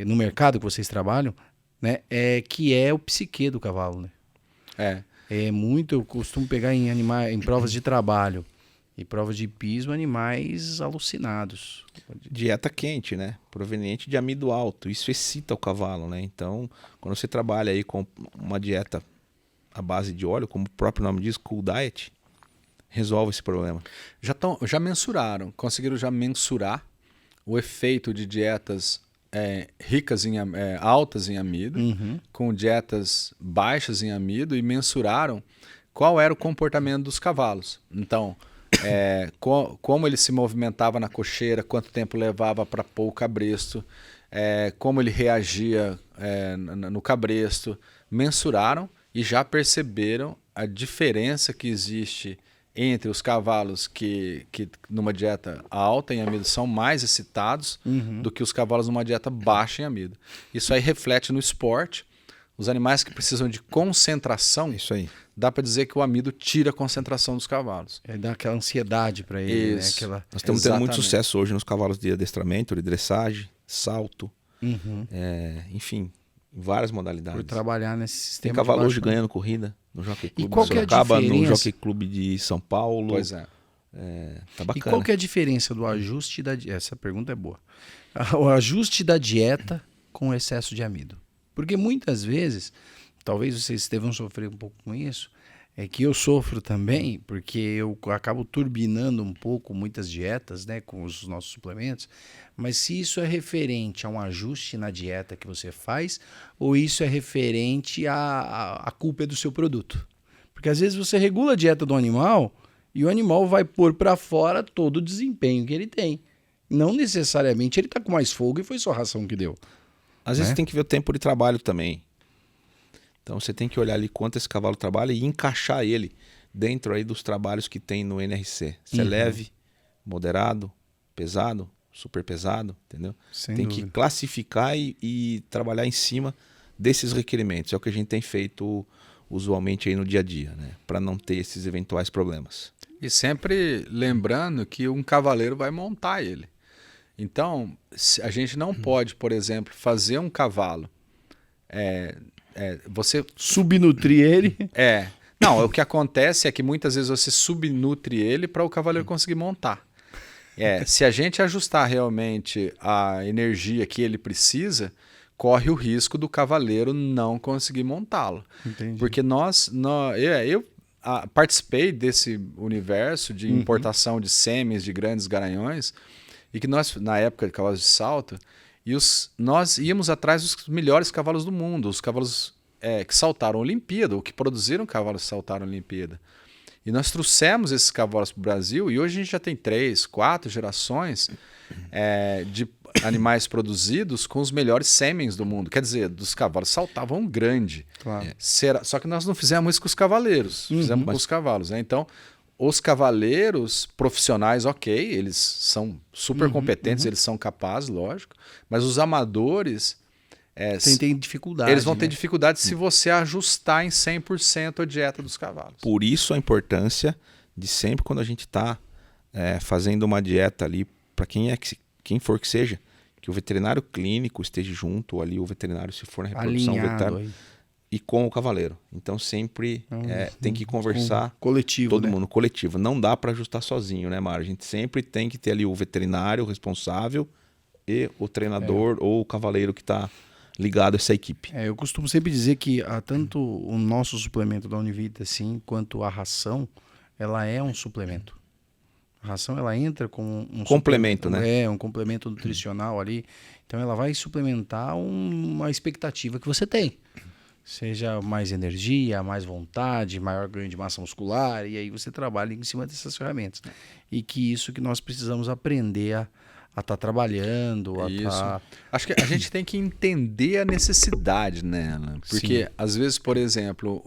no mercado que vocês trabalham, né, que é o psique do cavalo. Né? Eu costumo pegar em provas de trabalho e provas de piso animais alucinados. Dieta quente, né? Proveniente de amido alto. Isso excita o cavalo, né? Então, quando você trabalha aí com uma dieta à base de óleo, como o próprio nome diz, cool diet, resolve esse problema. Já mensuraram, conseguiram já mensurar o efeito de dietas ricas altas em amido, com dietas baixas em amido, e mensuraram qual era o comportamento dos cavalos. Então, como ele se movimentava na cocheira, quanto tempo levava para pôr o cabresto, como ele reagia no cabresto, mensuraram e já perceberam a diferença que existe entre os cavalos que numa dieta alta em amido são mais excitados do que os cavalos numa dieta baixa em amido. Isso aí reflete no esporte. Os animais que precisam de concentração, Isso aí. dá para dizer que o amido tira a concentração dos cavalos. Dá aquela ansiedade para ele, Isso. né? Nós estamos tendo muito Exatamente. sucesso hoje nos cavalos de adestramento, de dressagem, salto, enfim, em várias modalidades. Por trabalhar nesse Tem sistema. cavalo de hoje baixo- ganhando corrida no Jockey Clube qual de que é a Sorocaba, no diferença? Jockey Clube de São Paulo. Pois é. Tá E bacana. qual que é a diferença do ajuste da dieta? Essa pergunta é boa. O ajuste da dieta com o excesso de amido. Porque muitas vezes, talvez vocês devam sofrer um pouco com isso, é que eu sofro também, porque eu acabo turbinando um pouco muitas dietas, né, com os nossos suplementos, mas se isso é referente a um ajuste na dieta que você faz, ou isso é referente a culpa é do seu produto. Porque às vezes você regula a dieta do animal e o animal vai pôr para fora todo o desempenho que ele tem. Não necessariamente ele está com mais fogo e foi só a ração que deu. Às vezes né? tem que ver o tempo de trabalho também. Então você tem que olhar ali quanto esse cavalo trabalha e encaixar ele dentro aí dos trabalhos que tem no NRC. Se é leve, moderado, pesado, super pesado, entendeu? Sem tem dúvida. que classificar e trabalhar em cima desses requerimentos. É o que a gente tem feito usualmente aí no dia a dia, né? Para não ter esses eventuais problemas. E sempre lembrando que um cavaleiro vai montar ele. Então, a gente não pode, por exemplo, fazer um cavalo. Você Subnutrir ele. Não, o que acontece é que muitas vezes você subnutre ele para o cavaleiro conseguir montar. Se a gente ajustar realmente a energia que ele precisa, corre o risco do cavaleiro não conseguir montá-lo. Entendi. Porque eu participei desse universo de importação de sêmens de grandes garanhões, e que nós, na época de cavalos de salto, nós íamos atrás dos melhores cavalos do mundo, os cavalos que saltaram a Olimpíada, ou que produziram cavalos que saltaram a Olimpíada. E nós trouxemos esses cavalos para o Brasil, e hoje a gente já tem 3, 4 gerações de animais produzidos com os melhores sêmens do mundo. Quer dizer, dos cavalos saltavam grande. Claro. Só que nós não fizemos isso com os cavaleiros, fizemos com os cavalos. Né? Então, os cavaleiros profissionais, ok, eles são super competentes, eles são capazes, lógico, mas os amadores... Tem dificuldade. eles vão ter né? dificuldade se você ajustar em 100% a dieta dos cavalos. Por isso a importância de sempre quando a gente está fazendo uma dieta ali, para quem for que seja, que o veterinário clínico esteja junto, ou ali o veterinário, se for na reprodução, Alinhado veterinário, aí. e com o cavaleiro. Então sempre tem que conversar Coletivo, todo né? mundo, coletivo. Não dá para ajustar sozinho, né, Mário? A gente sempre tem que ter ali o veterinário responsável e o treinador ou o cavaleiro que está ligado a essa equipe. Eu costumo sempre dizer que tanto o nosso suplemento da Univita, assim, quanto a ração, ela é um suplemento. A ração, ela entra como um Complemento, né? Um complemento nutricional ali. Então, ela vai suplementar uma expectativa que você tem. Seja mais energia, mais vontade, maior ganho de massa muscular, e aí você trabalha em cima dessas ferramentas. E que isso que nós precisamos aprender a estar trabalhando, a Isso. estar... Acho que a gente tem que entender a necessidade nela. Porque, às vezes, por exemplo,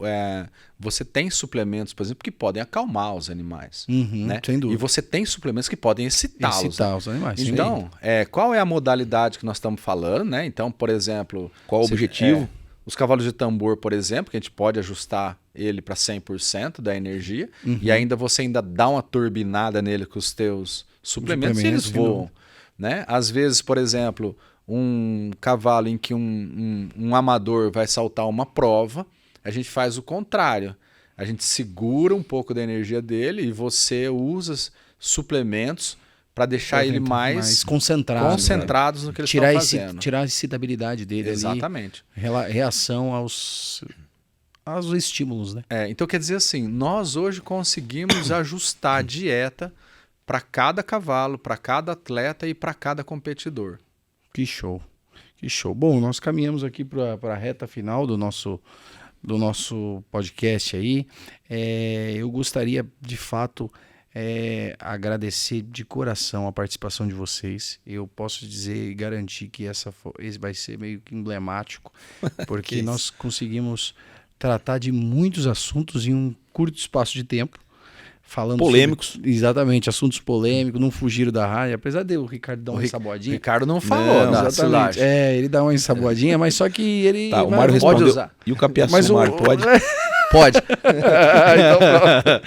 você tem suplementos, por exemplo, que podem acalmar os animais. Né? Sem dúvida. E você tem suplementos que podem excitá-los. Excitar os animais. sem Então, dúvida. qual é a modalidade que nós estamos falando? Né? Então, por exemplo... Qual o objetivo? Os cavalos de tambor, por exemplo, que a gente pode ajustar ele para 100% da energia, e ainda você ainda dá uma turbinada nele com os teus suplementos e eles sem voam. Né? Às vezes, por exemplo, um cavalo em que um amador vai saltar uma prova, a gente faz o contrário. A gente segura um pouco da energia dele e você usa suplementos para deixar ele mais concentrados no que eles estão fazendo. Tirar a excitabilidade dele. Exatamente. Ali, reação aos estímulos, né? Então quer dizer assim, nós hoje conseguimos ajustar a dieta para cada cavalo, para cada atleta e para cada competidor. Que show. Que show. Bom, nós caminhamos aqui para a reta final do nosso podcast aí. Eu gostaria, de fato, agradecer de coração a participação de vocês. Eu posso dizer e garantir que esse vai ser meio que emblemático, porque nós conseguimos tratar de muitos assuntos em um curto espaço de tempo. Falando polêmicos. Exatamente, assuntos polêmicos, não fugiram da rádio, apesar de o Ricardo dar uma ensaboadinha. O Ricardo não falou, não, exatamente. Ele dá uma ensaboadinha, mas só que ele o Mário pode respondeu. usar. E o Capiaçu, Mário, pode? Pode. Então,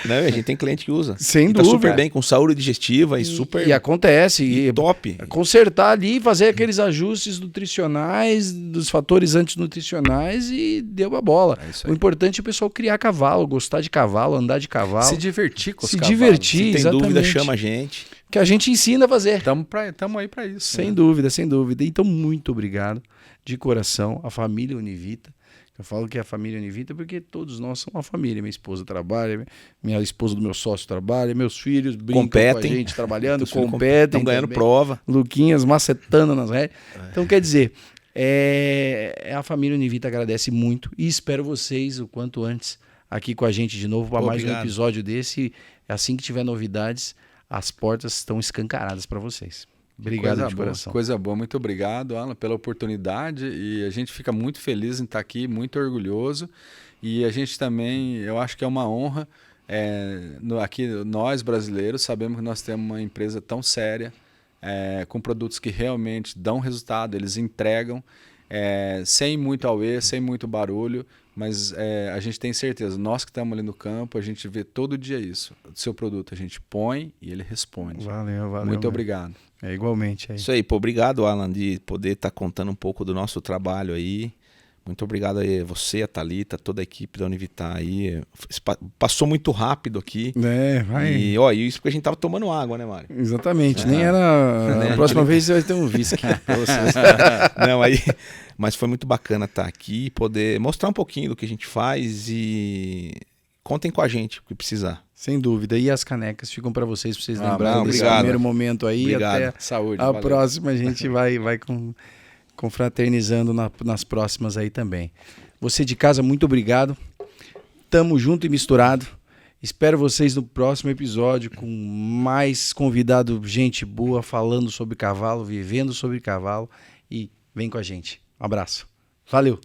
não, a gente tem cliente que usa. Sem dúvida. Tá super bem, com saúde digestiva e super... E acontece. E top. Consertar ali e fazer aqueles ajustes nutricionais, dos fatores antinutricionais e deu a bola. O importante é o pessoal criar cavalo, gostar de cavalo, andar de cavalo. Se divertir com os cavalos. Se divertir, se tem exatamente. dúvida, chama a gente. Que a gente ensina a fazer. Tamo aí para isso. Sem dúvida, sem dúvida. Então, muito obrigado de coração à família Univita. Eu falo que é a família Univita porque todos nós somos uma família. Minha esposa trabalha, minha esposa do meu sócio trabalha, meus filhos brincam com a gente trabalhando, competem. Estão ganhando também. prova. Luquinhas macetando nas redes. Então, quer dizer, a família Univita agradece muito e espero vocês o quanto antes aqui com a gente de novo para mais um episódio desse. Assim que tiver novidades, as portas estão escancaradas para vocês. Obrigado de coração. Coisa boa, muito obrigado, Alan, pela oportunidade, e a gente fica muito feliz em estar aqui, muito orgulhoso, e a gente também, eu acho que é uma honra, aqui nós brasileiros sabemos que nós temos uma empresa tão séria, com produtos que realmente dão resultado, eles entregam, sem muito auê, sem muito barulho, mas a gente tem certeza, nós que estamos ali no campo, a gente vê todo dia isso. O seu produto a gente põe e ele responde. Valeu. Muito obrigado. Igualmente. Isso aí, obrigado, Alan, de poder estar contando um pouco do nosso trabalho aí. Muito obrigado aí, você, a Thalita, toda a equipe da Univita aí. Passou muito rápido aqui. Vai. E isso porque a gente tava tomando água, né, Mário? Exatamente, nem era... A próxima vez você vai ter um whisky pra vocês. Não, mas foi muito bacana estar aqui, poder mostrar um pouquinho do que a gente faz e contem com a gente o que precisar. Sem dúvida. E as canecas ficam para vocês lembrarem desse obrigado. primeiro momento aí. Obrigado. Até Saúde. a próxima a gente vai confraternizando nas próximas aí também. Você de casa, muito obrigado. Tamo junto e misturado. Espero vocês no próximo episódio com mais convidado, gente boa, falando sobre cavalo, vivendo sobre cavalo. E vem com a gente. Um abraço. Valeu!